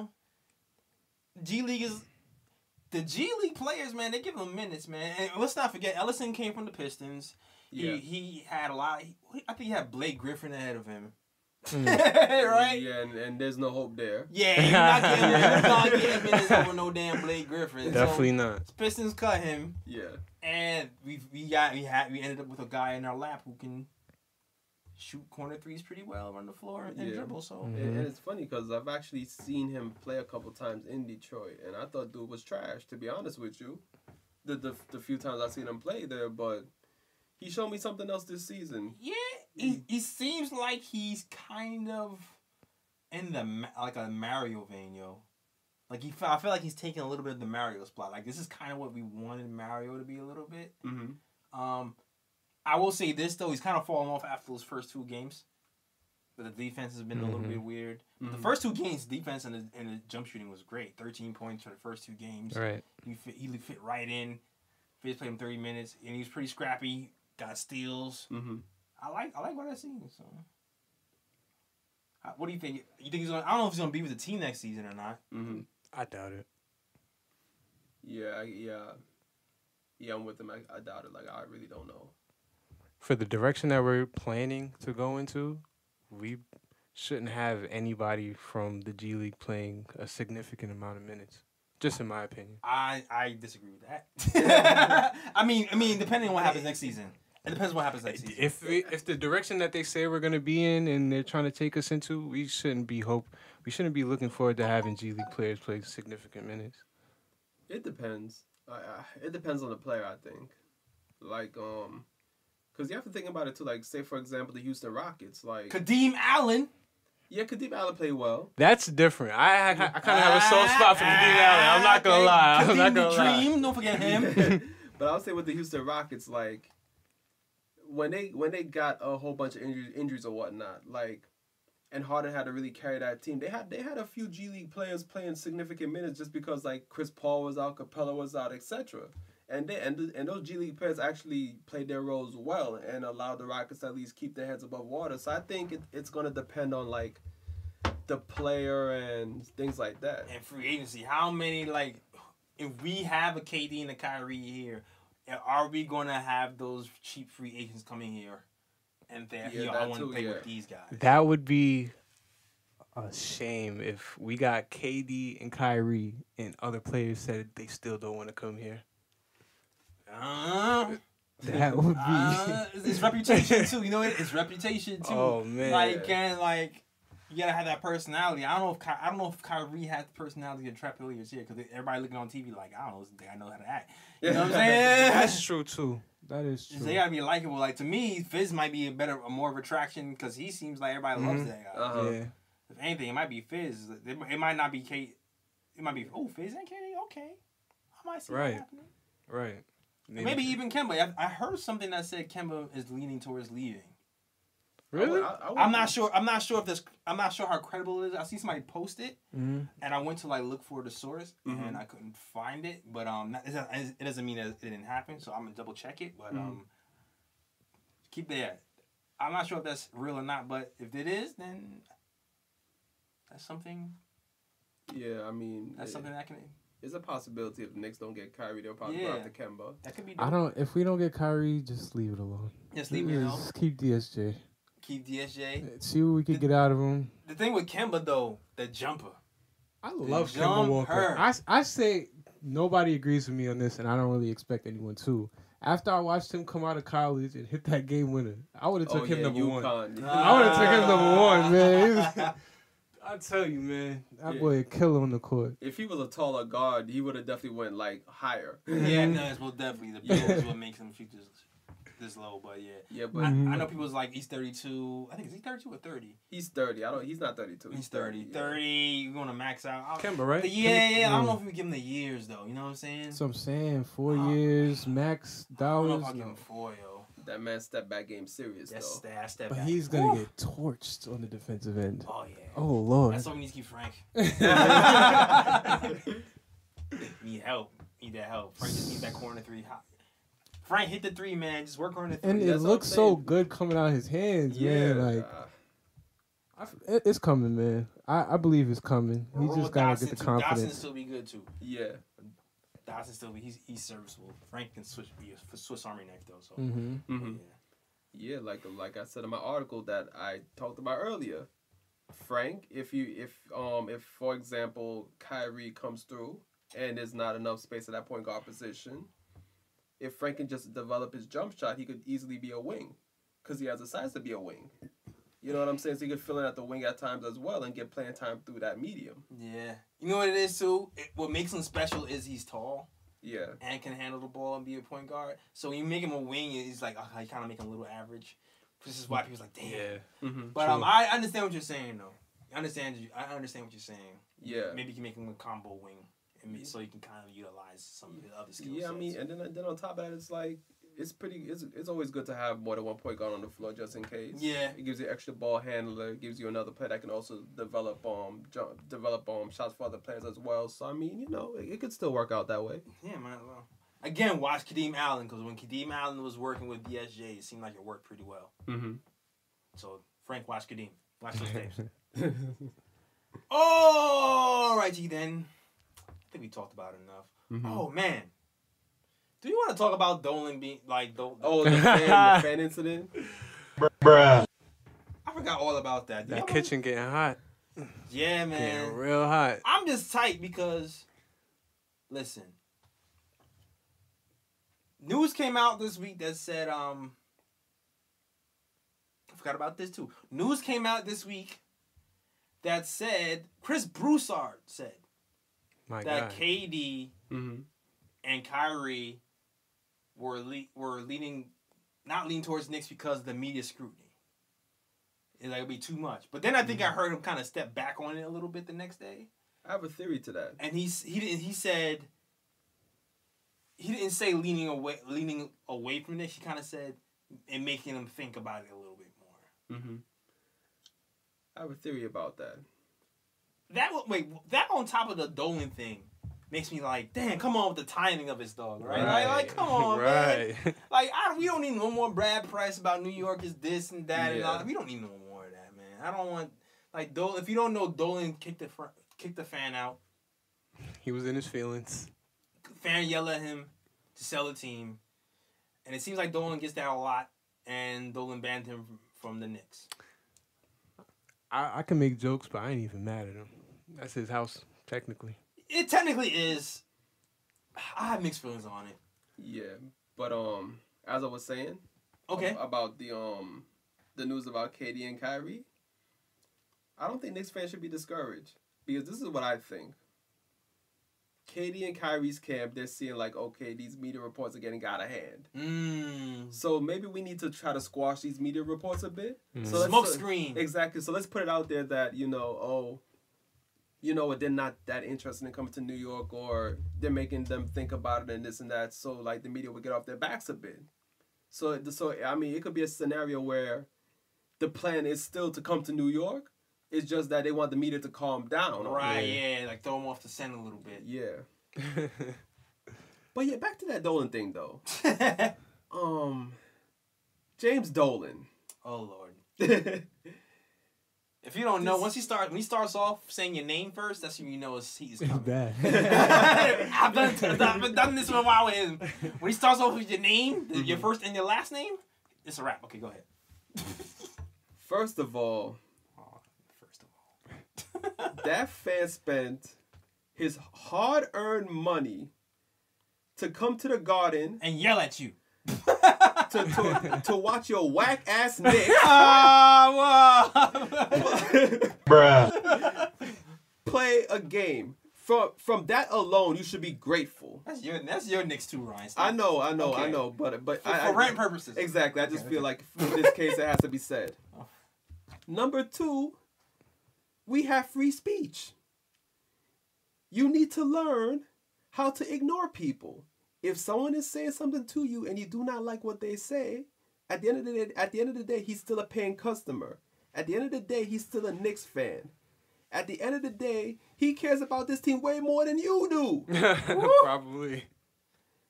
League players, man. They give them minutes, man. And let's not forget, Ellison came from the Pistons. Yeah. He had a lot. I think he had Blake Griffin ahead of him. Right? Yeah, and there's no hope there. Yeah, you're not getting minutes over no damn Blake Griffin. Definitely not. Pistons cut him. Yeah. And we ended up with a guy in our lap who can shoot corner threes pretty well, run the floor, and dribble. So and it's funny because I've actually seen him play a couple times in Detroit, and I thought dude was trash. To be honest with you, the few times I've seen him play there, but he showed me something else this season. Yeah, he seems like he's kind of in the a Mario vein, yo. I feel like he's taking a little bit of the Mario spot. Like, this is kind of what we wanted Mario to be a little bit. Mm-hmm. I will say this though, he's kind of fallen off after those first 2 games. But the defense has been a little bit weird. But the first 2 games, defense and the jump shooting was great. 13 points for the first 2 games. Right. He fit right in. Fizz played him 30 minutes, and he was pretty scrappy. Got steals. Mm-hmm. I like what I've seen. So, what do you think? You think he's going? I don't know if he's going to be with the team next season or not. Mm-hmm. I doubt it. Yeah, I'm with him. I doubt it. I really don't know. For the direction that we're planning to go into, we shouldn't have anybody from the G League playing a significant amount of minutes. Just in my opinion. I disagree with that. I mean, depending on what happens next season. It depends what happens next season. If the direction that they say we're gonna be in and they're trying to take us into, we shouldn't be looking forward to having G League players play significant minutes. It depends. It depends on the player, I think. Because you have to think about it too. Say for example, the Houston Rockets. Kadeem Allen. Yeah, Kadeem Allen played well. That's different. I kind of have a soft spot for Kadeem Allen. I'm not gonna lie. I'm not gonna lie. Dream, don't forget him. But I'll say with the Houston Rockets, like when they got a whole bunch of injuries or whatnot, like, and Harden had to really carry that team. They had a few G League players playing significant minutes just because like Chris Paul was out, Capella was out, etc. And those G League players actually played their roles well and allowed the Rockets to at least keep their heads above water. So I think it's going to depend on like the player and things like that. And free agency, how many, like, if we have a KD and a Kyrie here, are we going to have those cheap free agents coming here and say, I want to play with these guys? That would be a shame if we got KD and Kyrie and other players said they still don't want to come here. That would be. It's reputation too. You know, it's reputation too. Oh man! Like you gotta have that personality. I don't know if Kyrie has the personality to attract players here because everybody looking on TV like I don't know, this guy knows how to act. You know what I'm saying? That's true too. That is true. So they gotta be likable. Like to me, Fizz might be a more of attraction because he seems like everybody loves that guy. Yeah. If anything, it might be Fizz. It might not be Kate. It might be Fizz and Katie. Okay, I might see that happening. Right. Maybe even Kemba. I heard something that said Kemba is leaning towards leaving. Really? I'm not sure. I'm not sure how credible it is. I see somebody post it, and I went to like look for the source, and I couldn't find it. But it doesn't mean that it didn't happen. So I'm gonna double check it. But keep that. I'm not sure if that's real or not. But if it is, then that's something. Yeah, I mean, that's something that can. It's a possibility if the Knicks don't get Kyrie, they'll probably go after Kemba. That could be dope. If we don't get Kyrie, just leave it alone. Just leave it alone. Just keep DSJ. Keep DSJ. See what we can get out of him. The thing with Kemba though, the jumper. I love Kemba Walker. I say nobody agrees with me on this, and I don't really expect anyone to. After I watched him come out of college and hit that game winner, I would have took him number one. I would have took him number one, man. I tell you, man, that boy would kill on the court. If he was a taller guard, he would have definitely went like higher. Yeah, no, it's most definitely the build is what makes him shoot this low. But yeah, but I know people was like he's 32. I think is he 32 or 30? He's 30. He's not 32. He's 30. 30. You're gonna max out. Kemba, right? Yeah. I don't know if we give him the years though. You know what I'm saying? That's what I'm saying. 4 years max dollars. I don't know if I'll give him 4, yo. That man's step back game serious though. But he's gonna get torched on the defensive end. Oh yeah. Oh Lord. That's why we need to keep Frank. Need help. Need that help. Frank just needs that corner three. Frank hit the three, man. Just work on the three. And it looks so good coming out of his hands, man. Like it's coming, man. I believe it's coming. He just gotta get the confidence. Dotson still be good too. Yeah. Dotson still be he's serviceable. Frank can be a Swiss Army knife though. So yeah, like I said in my article that I talked about earlier, Frank, if for example Kyrie comes through and there's not enough space at that point guard position, if Frank can just develop his jump shot, he could easily be a wing, because he has the size to be a wing. You know what I'm saying? So he could fill in at the wing at times as well and get playing time through that medium. Yeah. You know what it is, too? What makes him special is he's tall. Yeah. And can handle the ball and be a point guard. So when you make him a wing, he's like, you kind of make him a little average. This is why people's like, damn. Yeah. But I understand what you're saying, though. I understand what you're saying. Yeah. Maybe you can make him a combo wing, so you can kind of utilize some of his other skills. Yeah, I mean, and then on top of that, it's like, it's always good to have more than one point guard on the floor just in case. Yeah. It gives you extra ball handler. It gives you another player that can also develop shots for other players as well. So I mean, you know, it could still work out that way. Yeah, man. Well, again, watch Kadeem Allen, because when Kadeem Allen was working with DSJ, it seemed like it worked pretty well. So Frank, watch Kadeem. Watch those tapes. All righty then. I think we talked about it enough. Oh man. Do you want to talk about Dolan being like the fan incident? Bruh. I forgot all about that. That kitchen getting hot. Yeah, man. Getting real hot. I'm just tight because, listen, news came out this week that said, I forgot about this too. News came out this week that said, Chris Broussard said that KD and Kyrie were not leaning towards Knicks because of the media scrutiny. it'll be too much. But then I think I heard him kind of step back on it a little bit the next day. I have a theory to that. And he said he didn't say leaning away from this. He kind of said and making him think about it a little bit more. Mm-hmm. I have a theory about that. That on top of the Dolan thing makes me like, damn, come on with the timing of his dog, right? Right. Like come on, Right. man. Like we don't need no more Brad Price about New York is this and that and all. We don't need no more of that, man. I don't want like Dolan. If you don't know, Dolan kicked the fan out. He was in his feelings. Fan yell at him to sell the team, and it seems like Dolan gets that a lot, and Dolan banned him from the Knicks. I can make jokes, but I ain't even mad at him. That's his house, technically. It technically is. I have mixed feelings on it. Yeah, but as I was saying, Okay. about the news about KD and Kyrie, I don't think Knicks fans should be discouraged because this is what I think. KD and Kyrie's camp, they're seeing like, okay, these media reports are getting out of hand. So maybe we need to try to squash these media reports a bit. So Smoke screen. Exactly. So let's put it out there that, they're not that interested in coming to New York, or they're making them think about it and this and that. So like the media will get off their backs a bit. So I mean, it could be a scenario where the plan is still to come to New York. It's just that they want the media to calm down. Right, yeah, like throw them off the scent a little bit. Yeah. But yeah, back to that Dolan thing though. James Dolan. Oh Lord. If you don't know, when he starts off saying your name first, that's when you know he's coming. Bad. I've done this for a while with him. When he starts off with your name, your first and your last name, it's a wrap. Okay, go ahead. First of all, that fan spent his hard-earned money to come to the Garden and yell at you to watch your whack-ass Knicks Bruh. play a game. From that alone, you should be grateful. That's your Knicks too, Ryan. I know, Okay. but For rent purposes. Exactly. I just feel like in this case it has to be said. Number 2, we have free speech. You need to learn how to ignore people. If someone is saying something to you and you do not like what they say, at the end of the day, he's still a paying customer. At the end of the day, he's still a Knicks fan. At the end of the day, he cares about this team way more than you do. Probably.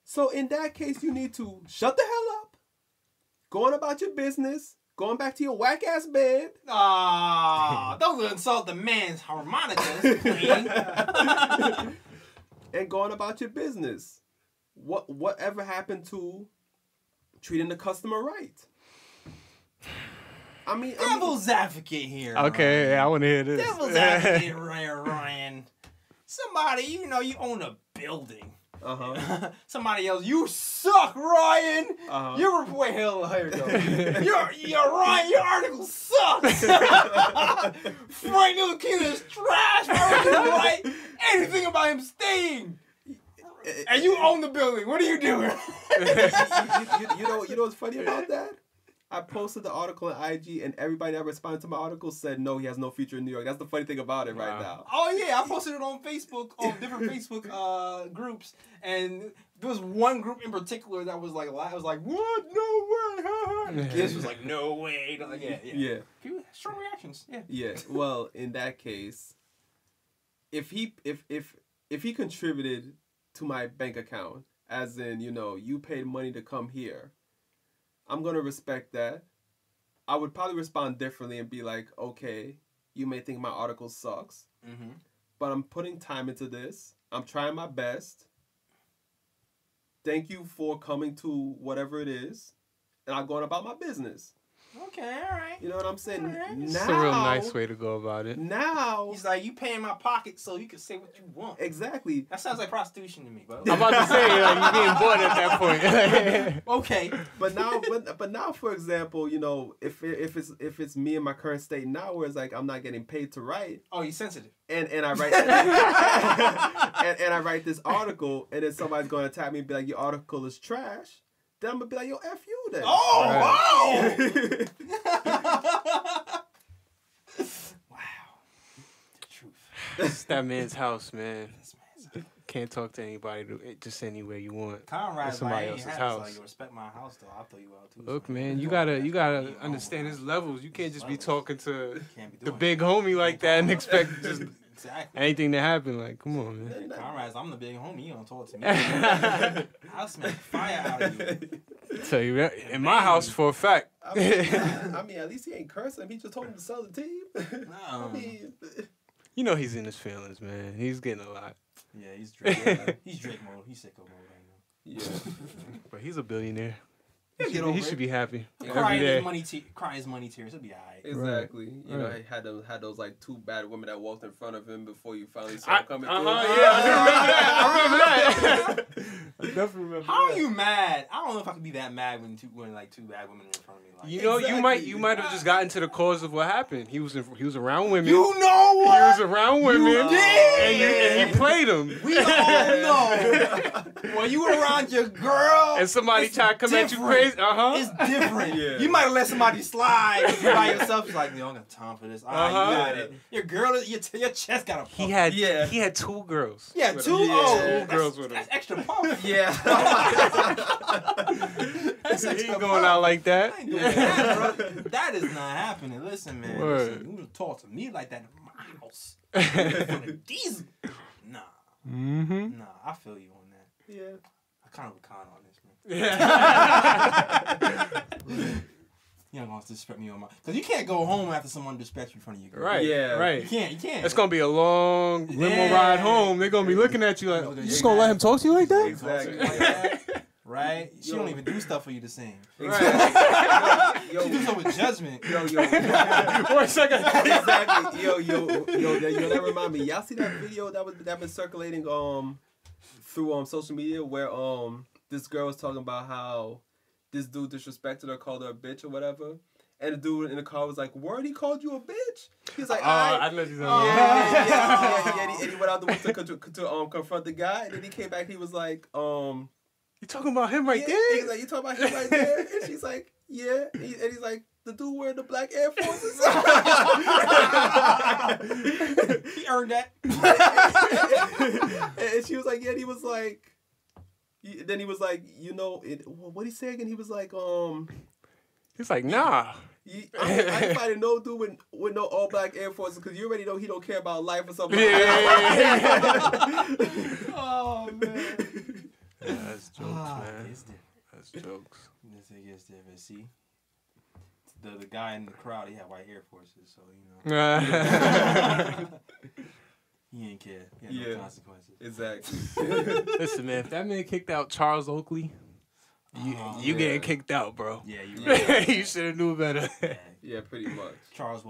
So in that case, you need to shut the hell up, go on about your business, going back to your whack-ass bed. Don't insult the man's harmonicas playing. And going about your business. Whatever happened to treating the customer right? Devil's advocate here. Okay, Ryan. I want to hear this. Devil's advocate, Ryan. Somebody, you own a building. Somebody else, you suck, Ryan. Your report, here we go. You're Ryan. Your article sucks. Frank Ntilikina is trash. Why would you write anything about him staying? And you own the building. What are you doing? you know what's funny about that? I posted the article on IG, and everybody that responded to my article said no, he has no future in New York. That's the funny thing about it right now. Oh yeah, I posted it on Facebook, on different Facebook groups, and there was one group in particular that was like, I was like, what? No way! Kids was like, no way! Like, yeah. People, strong reactions. Yeah. Yeah. Well, in that case, if he contributed to my bank account, as in you paid money to come here, I'm going to respect that. I would probably respond differently and be like, okay, you may think my article sucks, but I'm putting time into this. I'm trying my best. Thank you for coming to whatever it is. And I'm going about my business. Okay, all right. You know what I'm saying? Right. Now, It's a real nice way to go about it. Now. He's like, you pay in my pocket so you can say what you want. Exactly. That sounds like prostitution to me, bro. I'm about to say, like, you're getting bored at that point. Okay. But now, for example, if it's me in my current state now, where it's like I'm not getting paid to write. Oh, you're sensitive. And I write and I write this article, and then somebody's going to tap me and be like, your article is trash. Then I'm gonna be like, yo, F you then. Oh, wow! It's that man's house, man. Can't talk to anybody just anywhere you want. Conrad's It's somebody like, else's house. house. Like, you respect my house, though. I'll throw you out, too. Look, So, man, you gotta understand his levels. You can't just be talking to Can't be the doing big homie like that and expect just Exactly. anything to happen. Like, come on, man. Conrad's, I'm the big homie. You don't talk to me. I'll smack fire out of you. Tell you that in my house for a fact. I mean, at least he ain't cursing. He just told him to sell the team. I mean, You know he's in his feelings, man. He's getting a lot. Yeah, he's Drake. He's Drake mode. He's sicko mode right now. yeah. But he's a billionaire. He'll get over He it. should be happy Cry every day. his money tears. He'll be alright. Exactly. You know, Right. he had those like two bad women that walked in front of him before you finally saw him coming through. Yeah, I remember that. I definitely remember How that. are you mad? I don't know if I could be that mad when two bad women are in front of me. Like, You know, Exactly. you might have just gotten to the cause of what happened. He was around women. you know He what? was around women, did. and he played them. We all know. When you were around your girl, And somebody it's tried to come at you different. crazy. It's different. Yeah. You might have let somebody slide if you're by yourself. It's like, yo, I don't got time for this. All right, you got it. Your girl, your chest got a pump. He had Yeah. he had two girls. Yeah, with two. him. Oh, Two girls with him. that's extra pump. Yeah. That's He extra ain't going pump. out like that. I ain't doing that, bro. That is not happening. Listen, man. Word. Listen, you don't talk to me like that in my house. In front of these. Nah. Mm-hmm. Nah, I feel you on that. Yeah. I kind of a con on this, man. Yeah. You don't gonna disrespect me on my... Because you can't go home after someone disrespects you in front of your girl. Right. Yeah. Right. You can't. It's gonna be a long limo Yeah. ride home. They're gonna be looking at you like, Look at you just you, gonna let man. him talk to you like that? Exactly. Like that, right? She don't even do stuff for you the same. Right. She do stuff with judgment. Yo. One second. Exactly. Yo, that remind me. Y'all see that video that been circulating through social media where this girl was talking about how this dude disrespected her, called her a bitch or whatever, and the dude in the car was like, "Word, he called you a bitch." He's like, I know you and he went out the window to confront the guy, and then he came back. He was like, You talking about him right yeah, there? he's like, you talking about him right there? And she's like, yeah. And he's like, the dude wearing the black Air Forces. He earned that. And she was like, yeah. And he was like, then he was like, you know, what he say again? He was like, He's like, nah. I ain't fighting no dude with no all black Air Forces because you already know he don't care about life or something. Oh, man. That's jokes, man. It's different. That's jokes. This thing is different. See? The guy in the crowd, he had white Air Forces, so, you know. He ain't care. He had no consequences. Exactly. Listen, man, if that man kicked out Charles Oakley, you getting kicked out, bro. Yeah, you right. You should have knew better. Yeah, pretty much. Charles,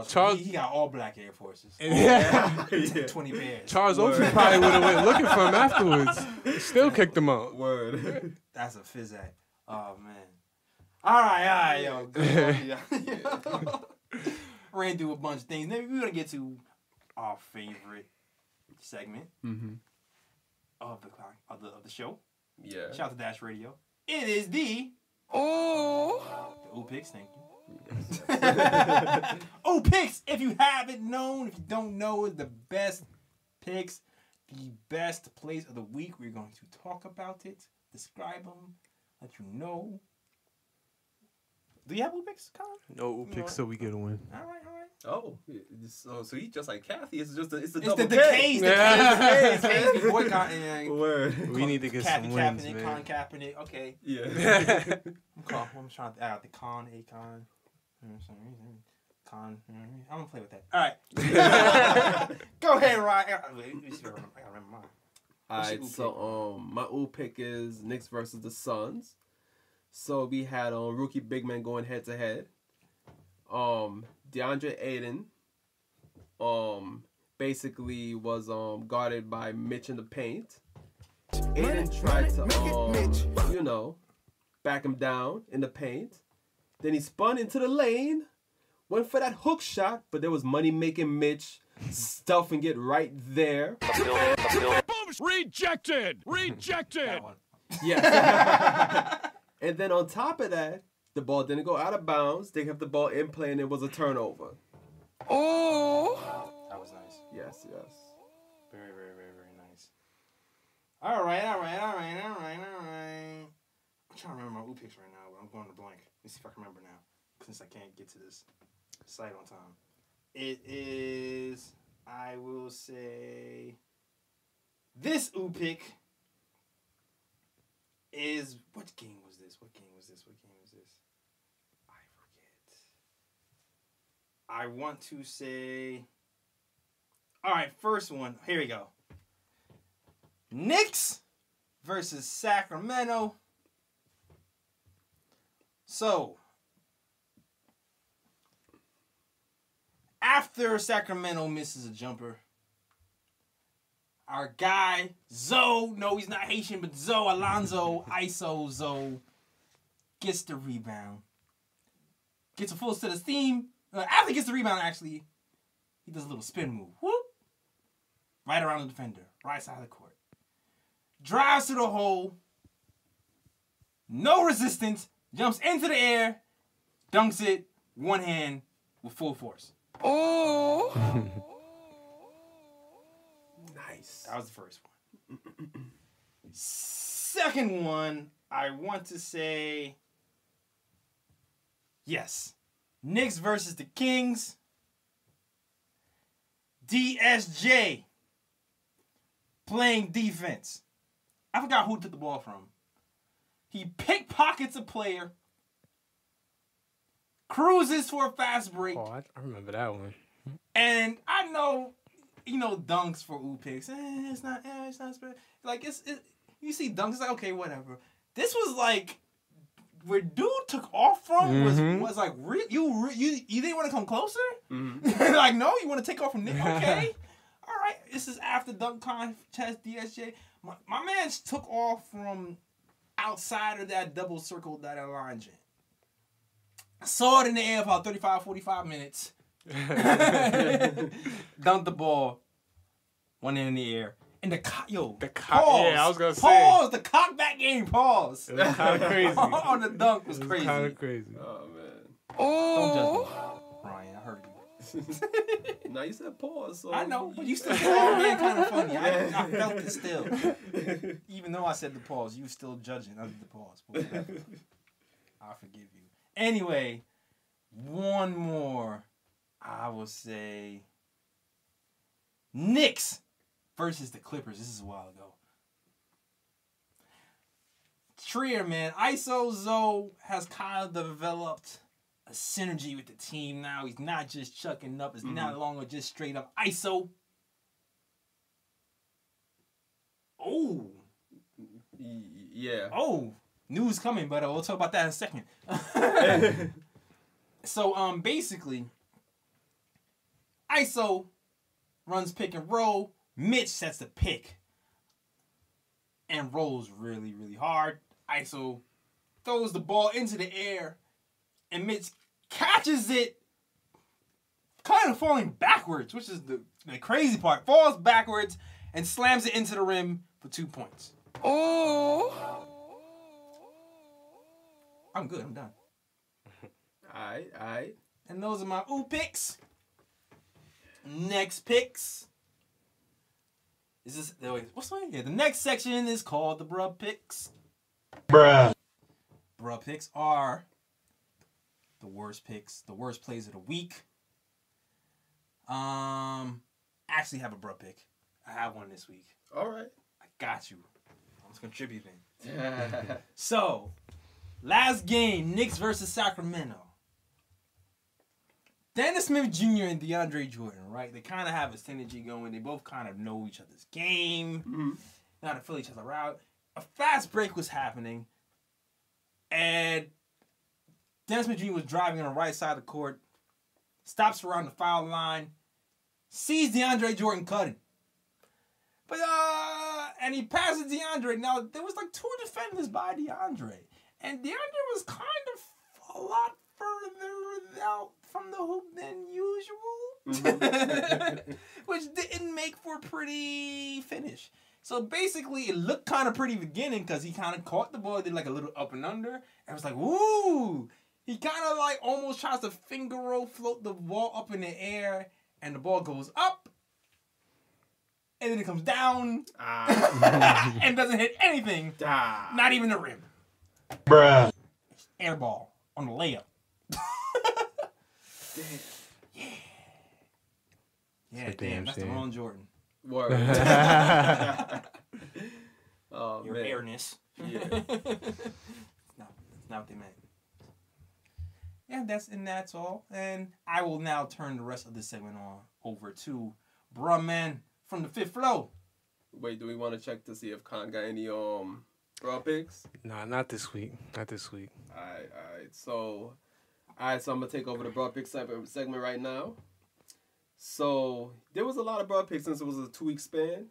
Charles- he got all black Air Forces. Yeah. 20 pairs. Charles Oakley probably would have went looking for him afterwards. Still kicked him out. Word. That's a physac. Oh, man. All right, yo. Good. Ran through a bunch of things. Then we're going to get to our favorite segment of the show. Yeah. Shout out to Dash Radio. It is the O Picks. Thank you. O Picks. If you haven't known, if you don't know, is the best picks, the best plays of the week. We're going to talk about it, describe them, let you know. Do you have O Picks, Colin? No picks so we get a win. All right. Oh, so he's just like Kathy. It's the It's double the K. K's. The K's. We boycotting. Word. We need to get some wins, Kaepernick, man. Con Kaepernick. Okay. Yeah. I'm trying to add out the Con, A-Con. Con. I'm going to play with that. All right. Go ahead, Ryan. I gotta remember mine. Alright, so my ooh pick is Knicks versus the Suns. So we had rookie big men going head to head. DeAndre Ayton basically was guarded by Mitch in the paint. Ayton tried to back him down in the paint. Then he spun into the lane, went for that hook shot, but there was money making Mitch stuffing it right there. Rejected! That one. Yeah. And then on top of that, the ball didn't go out of bounds. They kept the ball in play and it was a turnover. That was nice. Yes. Very, very, very, very nice. All right. I'm trying to remember my picks right now, but I'm going to blank. Let me see if I can remember now, since I can't get to this site on time. It is, I will say, this pick is, what game was this? I forget. I want to say, all right, first one. Here we go. Knicks versus Sacramento. So, after Sacramento misses a jumper, our guy, Zoe, no, he's not Haitian, but Zoe, Alonzo, ISO Zoe, gets the rebound. Gets a full set of steam. After he gets the rebound, actually, he does a little spin move. Whoop. Right around the defender. Right side of the court. Drives to the hole. No resistance. Jumps into the air. Dunks it. One hand with full force. Oh. Nice. That was the first one. Second one, I want to say, yes. Knicks versus the Kings. DSJ playing defense. I forgot who took the ball from. He pickpockets a player, cruises for a fast break. Oh, I remember that one. And I know, dunks for picks. It's not special. Like, you see dunks, it's like, okay, whatever. This was like, where dude took off from was like, you didn't want to come closer? Mm-hmm. Like, no, you want to take off from Nick? Okay. All right. This is after dunk contest, DSJ. My man took off from outside of that double circle that line. Saw it in the air for about 35, 45 minutes. Dunked the ball. One in the air. And pause. Yeah, I was gonna say. Pause. The cock back game. Pause. It was kind of crazy. On the dunk was crazy. Kind of crazy. Oh man. Don't judge me, Ryan. I heard you. Now you said pause. So I know, but you still said, "Oh man, kind of funny." I felt it still. Even though I said the pause, you still judging under the pause. But whatever. I forgive you. Anyway, one more. I will say Knicks versus the Clippers. This is a while ago. Trier, man. ISO Zoe has kind of developed a synergy with the team now. He's not just chucking up. It's not longer just straight up ISO. Oh. Yeah. Oh. News coming, but we'll talk about that in a second. So, basically, ISO runs pick and roll. Mitch sets the pick and rolls really, really hard. ISO throws the ball into the air, and Mitch catches it, kind of falling backwards, which is the crazy part. Falls backwards and slams it into the rim for 2 points. Oh. I'm good. I'm done. All right. And those are my picks. Next picks. Is this what's the yeah? The next section is called the Bruh Picks. Bruh. Bruh Picks are the worst picks, the worst plays of the week. Actually have a Bruh Pick. I have one this week. All right. I got you. I'm just contributing. So, last game, Knicks versus Sacramento. Dennis Smith Jr. and DeAndre Jordan, right? They kind of have a synergy going. They both kind of know each other's game. Know how to fill each other out. A fast break was happening. And Dennis Smith Jr. was driving on the right side of the court. Stops around the foul line. Sees DeAndre Jordan cutting. But, and he passes DeAndre. Now, there was like 2 defenders by DeAndre. And DeAndre was kind of a lot further out from the hoop than usual. Which didn't make for a pretty finish. So basically, it looked kind of pretty beginning because he kind of caught the ball, did like a little up and under. And it was like, woo! He kind of like almost tries to finger roll, float the ball up in the air. And the ball goes up. and then it comes down and doesn't hit anything. Not even the rim. Bruh. Air ball on the layup. Yeah, damn, that's the wrong Jordan. Word. Oh, Your man. airness. Yeah. That's not what they meant. Yeah, that's all. And I will now turn the rest of this segment over to Bruh Man from the Fifth Flow. Wait, do we want to check to see if Khan got any raw picks? Nah, not this week. Not this week. Alright. So I'm gonna take over the broad pick segment right now. So there was a lot of broad picks since it was a 2-week span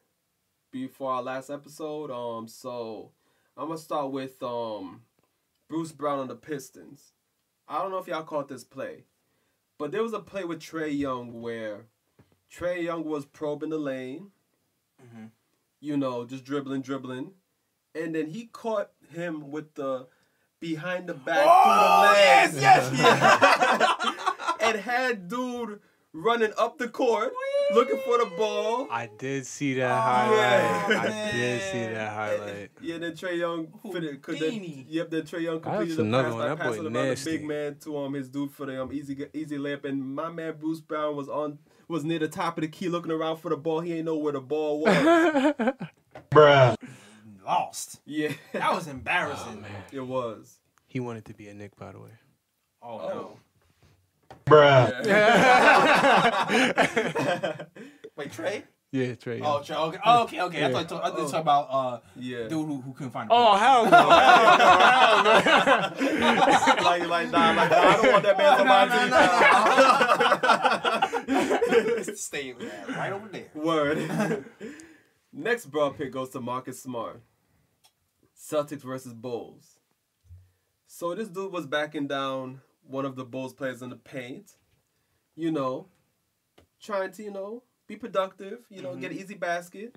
before our last episode. So I'm gonna start with Bruce Brown on the Pistons. I don't know if y'all caught this play, but there was a play with Trae Young where Trae Young was probing the lane, just dribbling, and then he caught him with the behind the back through the legs. Yes. And had dude running up the court looking for the ball. I did see that highlight. I did see that highlight. Yeah, then Trae Young then Trae Young completed That's another the pass one. by That boy passing around the nasty. big man to his dude for the easy layup, and my man Bruce Brown was near the top of the key looking around for the ball. He ain't know where the ball was. Bruh. Lost. Yeah. That was embarrassing. Oh, man. It was. He wanted to be a Knick, by the way. Oh, no. Bruh. Wait, Trae? Yeah, Trae. Oh, Trae. Okay. Okay. I thought you talking about dude who couldn't find a ball. Oh, hell no. like, nah, I don't want that man on my team. Stay with that. Right over there. Word. Next broad pick goes to Marcus Smart. Celtics versus Bulls. So this dude was backing down one of the Bulls players in the paint. Trying to, be productive, get an easy basket.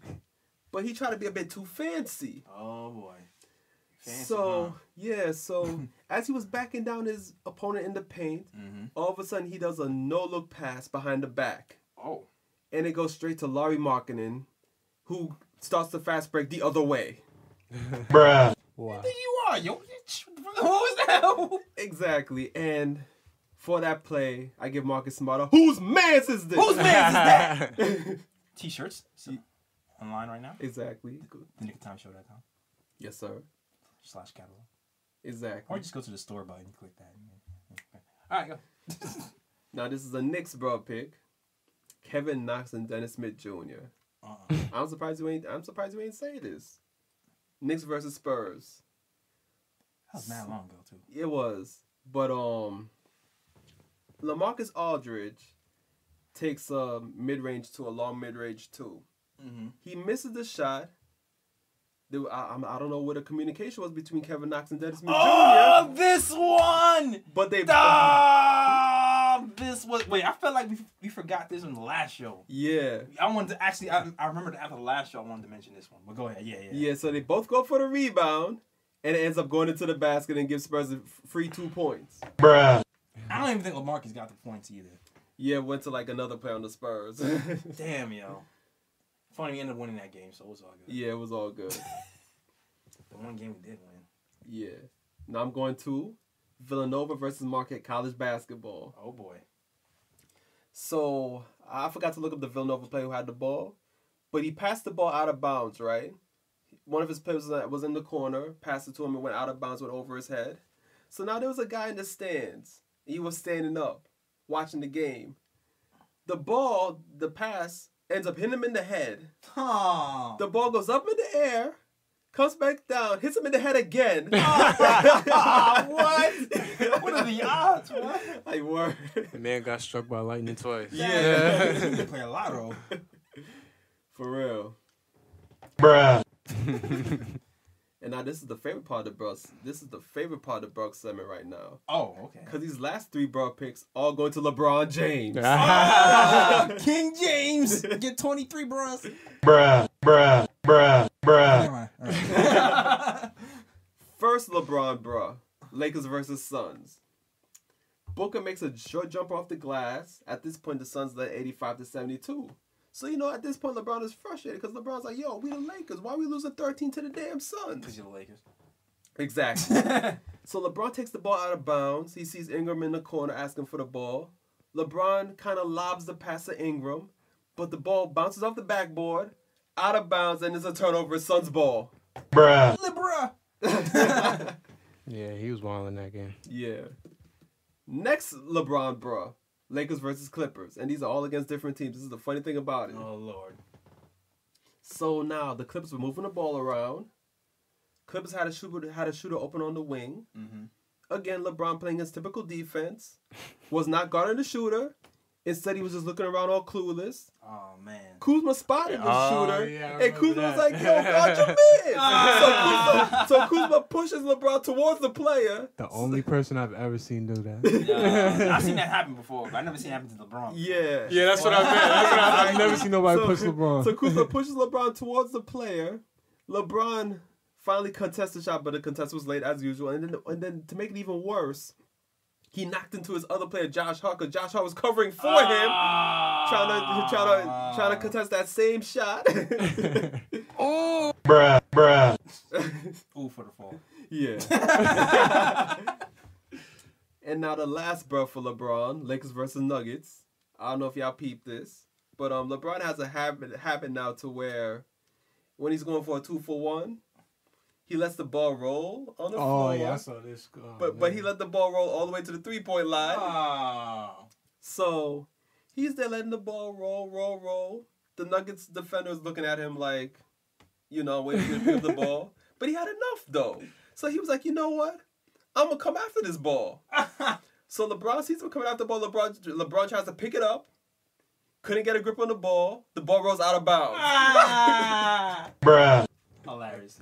But he tried to be a bit too fancy. Oh, boy. Fancy, So as he was backing down his opponent in the paint, all of a sudden he does a no-look pass behind the back. Oh. And it goes straight to Larry Markkinen, who starts the fast break the other way. Bruh. Wow. There you are, yo. Who was that? Exactly. And for that play, I give Marcus Smart a whose mans is this? Whose man is that? T-shirts online right now. Exactly. TheNickOfTimeShow.com. Yes, sir. /catalog. Exactly. Or just go to the store button and click that. All right, go. Now this is a Knicks broad pick. Kevin Knox and Dennis Smith Jr. I'm surprised you ain't say this. Knicks versus Spurs. That was mad long ago too. It was. But LaMarcus Aldridge takes a mid-range to a long mid-range too. He misses the shot. I don't know what the communication was between Kevin Knox and Dennis Smith Jr. Oh, this one! But they this was... Wait, I felt like we forgot this on the last show. Yeah. I wanted to actually... I remember after the last show, I wanted to mention this one. But go ahead. Yeah. Yeah, so they both go for the rebound, and it ends up going into the basket and gives Spurs a free 2 points. Bruh. I don't even think LaMarcus got the points either. Yeah, went to like another play on the Spurs. Damn, yo. Funny, we ended up winning that game, so it was all good. Yeah, it was all good. The one game we did win. Yeah. Now I'm going to Villanova versus Marquette College basketball. Oh, boy. So, I forgot to look up the Villanova player who had the ball, but he passed the ball out of bounds, right? One of his players was in the corner, passed it to him and went out of bounds, went over his head. So now there was a guy in the stands. He was standing up, watching the game. The pass, ends up hitting him in the head. Huh. The ball goes up in the air, comes back down, hits him in the head again. What? What are the odds, what? Like, word. The man got struck by lightning twice. Yeah. You can play a lotto. For real. Bruh. And now this is the favorite part of the Bucks. This is the favorite part of the Bucks segment right now. Oh, okay. Because these last 3 broad picks all going to LeBron James. King James. Get 23, bros. Bruh. Bruh. Bruh. Bruh. Never mind. All right. First LeBron, bruh. Lakers versus Suns. Booker makes a short jumper off the glass. At this point, the Suns led 85-72. So, at this point, LeBron is frustrated because LeBron's like, yo, we the Lakers. Why we losing 13 to the damn Suns? Because you're the Lakers. Exactly. So LeBron takes the ball out of bounds. He sees Ingram in the corner asking for the ball. LeBron kind of lobs the pass to Ingram, but the ball bounces off the backboard, out of bounds, and it's a turnover. Suns ball. Bruh. LeBron. Yeah, he was wild in that game. Yeah. Next LeBron, bruh. Lakers versus Clippers. And these are all against different teams. This is the funny thing about it. Oh, Lord. So now the Clippers were moving the ball around. Clippers had a shooter open on the wing. Mm-hmm. Again, LeBron playing his typical defense. Was not guarding the shooter. Instead, he was just looking around all clueless. Oh, man. Kuzma spotted the shooter. Yeah, And Kuzma was like, yo, guard your man. So Kuzma pushes LeBron towards the player. The only person I've ever seen do that. I've seen that happen before, but I've never seen it happen to LeBron. Yeah. Yeah, that's what I meant. I've never seen nobody push LeBron. So Kuzma pushes LeBron towards the player. LeBron finally contests the shot, but the contest was late as usual. And then to make it even worse, he knocked into his other player, Josh Hart, because Josh Hart was covering for him, trying to contest that same shot. Ooh. Bruh. Ooh, for the fall. Yeah. And now the last bruh for LeBron, Lakers versus Nuggets. I don't know if y'all peeped this, but LeBron has a habit now to where when he's going for a 2-for-1, he lets the ball roll on the floor. Oh, yeah, I saw this. But he let the ball roll all the way to the 3-point line. Oh. So he's there letting the ball roll. The Nuggets defender is looking at him like, waiting to pick up the ball. But he had enough, though. So he was like, you know what? I'm going to come after this ball. So LeBron sees him coming after the ball. LeBron tries to pick it up. Couldn't get a grip on the ball. The ball rolls out of bounds. Bruh. Hilarious.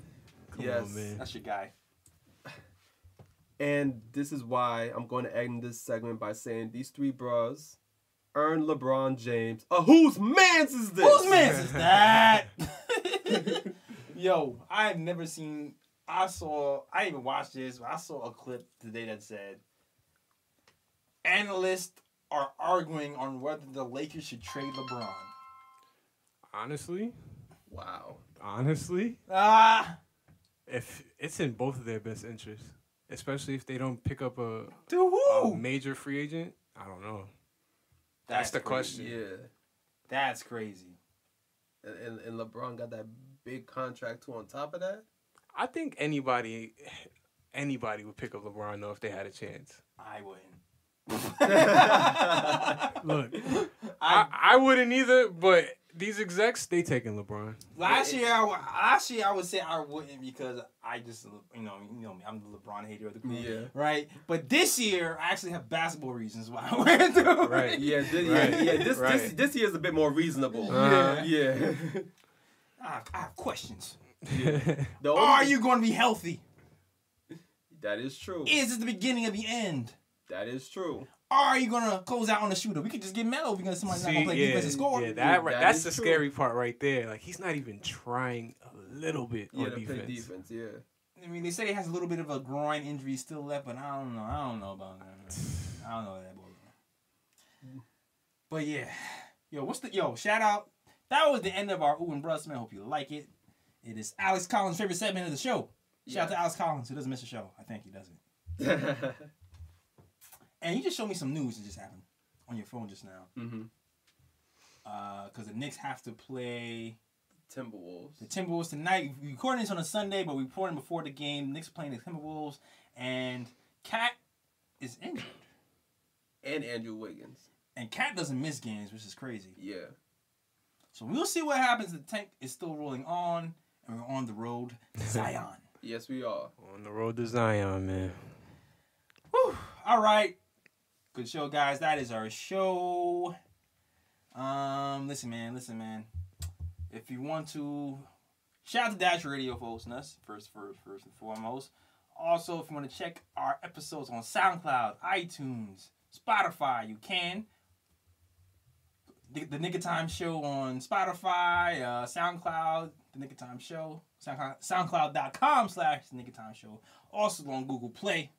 Yes. on, man. That's your guy. And this is why I'm going to end this segment by saying these three bros earned LeBron James. Whose mans is this? Whose man's is that? Yo, I have never seen. I didn't even watch this, but I saw a clip today that said analysts are arguing on whether the Lakers should trade LeBron. Honestly, Wow. if it's in both of their best interests, especially if they don't pick up a who? major free agent, I don't know. That's the crazy. question. Yeah. That's crazy. And LeBron got that big contract too on top of that. I think anybody would pick up LeBron though if they had a chance. I wouldn't. Look, I wouldn't either, but these execs, they taking LeBron. Last year I would say I wouldn't because I just me, I'm the LeBron hater of the group, Yeah. right? But this year I actually have basketball reasons why I wouldn't do it. Right. Yeah, this year is a bit more reasonable. Yeah. I have questions. Are Are you going to be healthy? That is true. Is it the beginning of the end? That is true. Are you going to close out on the shooter? We could just get mellow because somebody's not going to play defense and score. Yeah, that that's is the true. scary part right there. Like, he's not even trying a little bit on To defense. play defense, yeah. I mean, they say he has a little bit of a groin injury still left, but I don't know about that. I don't know that boy. But yeah, shout out. That was the end of our Ooh and Bruss, man. Hope you like it. It is Alex Collins' favorite segment of the show. Shout out to Alex Collins, who doesn't miss a show. I think he doesn't. And you just showed me some news that just happened on your phone just now. Mm-hmm. Because the Knicks have to play the Timberwolves. Timberwolves tonight. We're recording this on a Sunday, but we're recording before the game. The Knicks are playing the Timberwolves, and Cat is injured. And Andrew Wiggins. And Cat doesn't miss games, which is crazy. Yeah. So we'll see what happens. The tank is still rolling on, and we're on the road to Zion. Yes, we are. On the road to Zion, man. Whew. All right. Good show, guys. That is our show. Listen, man. If you want to, shout out to Dash Radio for hosting us, first and foremost. Also, if you want to check our episodes on SoundCloud, iTunes, Spotify, you can. The Nick of Time Show on Spotify, SoundCloud, The Nick of Time Show, SoundCloud.com/The Nick of Time Show. Also on Google Play.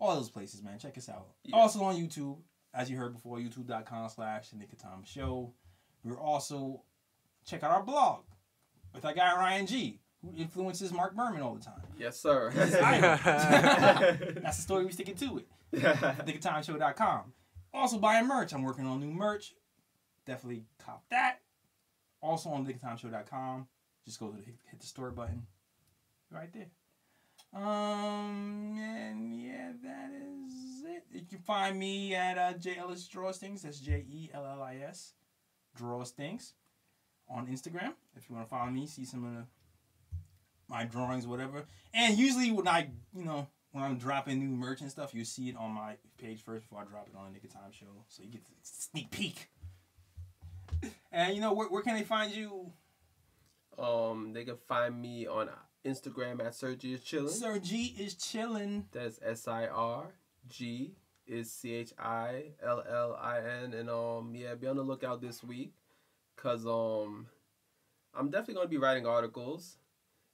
All those places, man. Check us out. Yeah. Also on YouTube, as you heard before, youtube.com/The Nick of Time Show. We're also, check out our blog with our guy Ryan G, who influences Mark Berman all the time. Yes, sir. That's the story, we sticking to it. TheNickofTimeShow.com. Also buying merch. I'm working on new merch. Definitely cop that. Also on TheNickofTimeShow.com. Just go to hit the store button. Right there. And yeah, that is it. You can find me at J Ellis Draws Things. That's JELLIS Draws Things on Instagram. If you want to follow me, see some of my drawings, whatever. And usually when I'm dropping new merch and stuff, you see it on my page first before I drop it on the Nick of Time Show, so you get the sneak peek. And where can they find you? They can find me on Instagram at Sir G is Chillin'. Sir G is Chillin'. That's SIRG is CHILLIN. And yeah, be on the lookout this week, cause I'm definitely gonna be writing articles.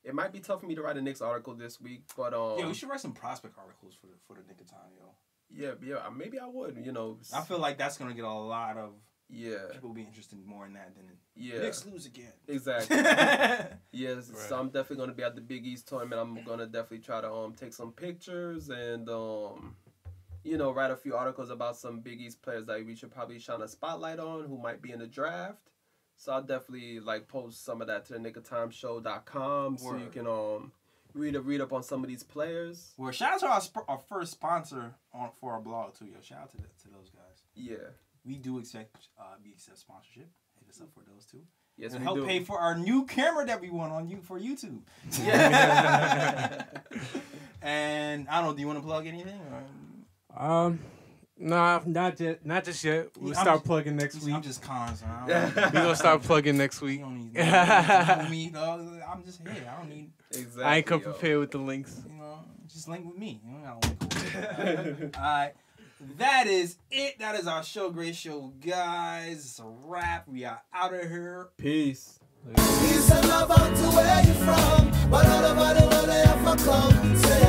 It might be tough for me to write a Knicks article this week, but yeah, we should write some prospect articles for the Nick of Time, yo. Yeah, maybe I would. I feel like that's gonna get a lot of people will be interested more in that than Knicks lose again. Exactly. Yes, right. So I'm definitely gonna be at the Big East tournament. I'm gonna definitely try to take some pictures and write a few articles about some Big East players that we should probably shine a spotlight on who might be in the draft. So I'll definitely post some of that to the nickoftimeshow.com so you can read up on some of these players. Well, shout out to our first sponsor for our blog too, yo. Shout out to those guys. Yeah. We do accept sponsorship. Hit us up for those too. Yes, and we help do. pay for our new camera that we want for YouTube. Yeah. And I don't know, do you want to plug anything? Or? Nah, not just yet. We'll start plugging next week. I'm just cons. We're gonna start plugging next week. You don't need me, dog. I'm just here. I don't need. Exactly. I ain't come prepared with the links. Just link with me. I don't link. All right. That is it. That is our show. Great show, guys. It's a wrap. We are out of here. Peace. Peace and love out to where you from, but all about the world they have come. Say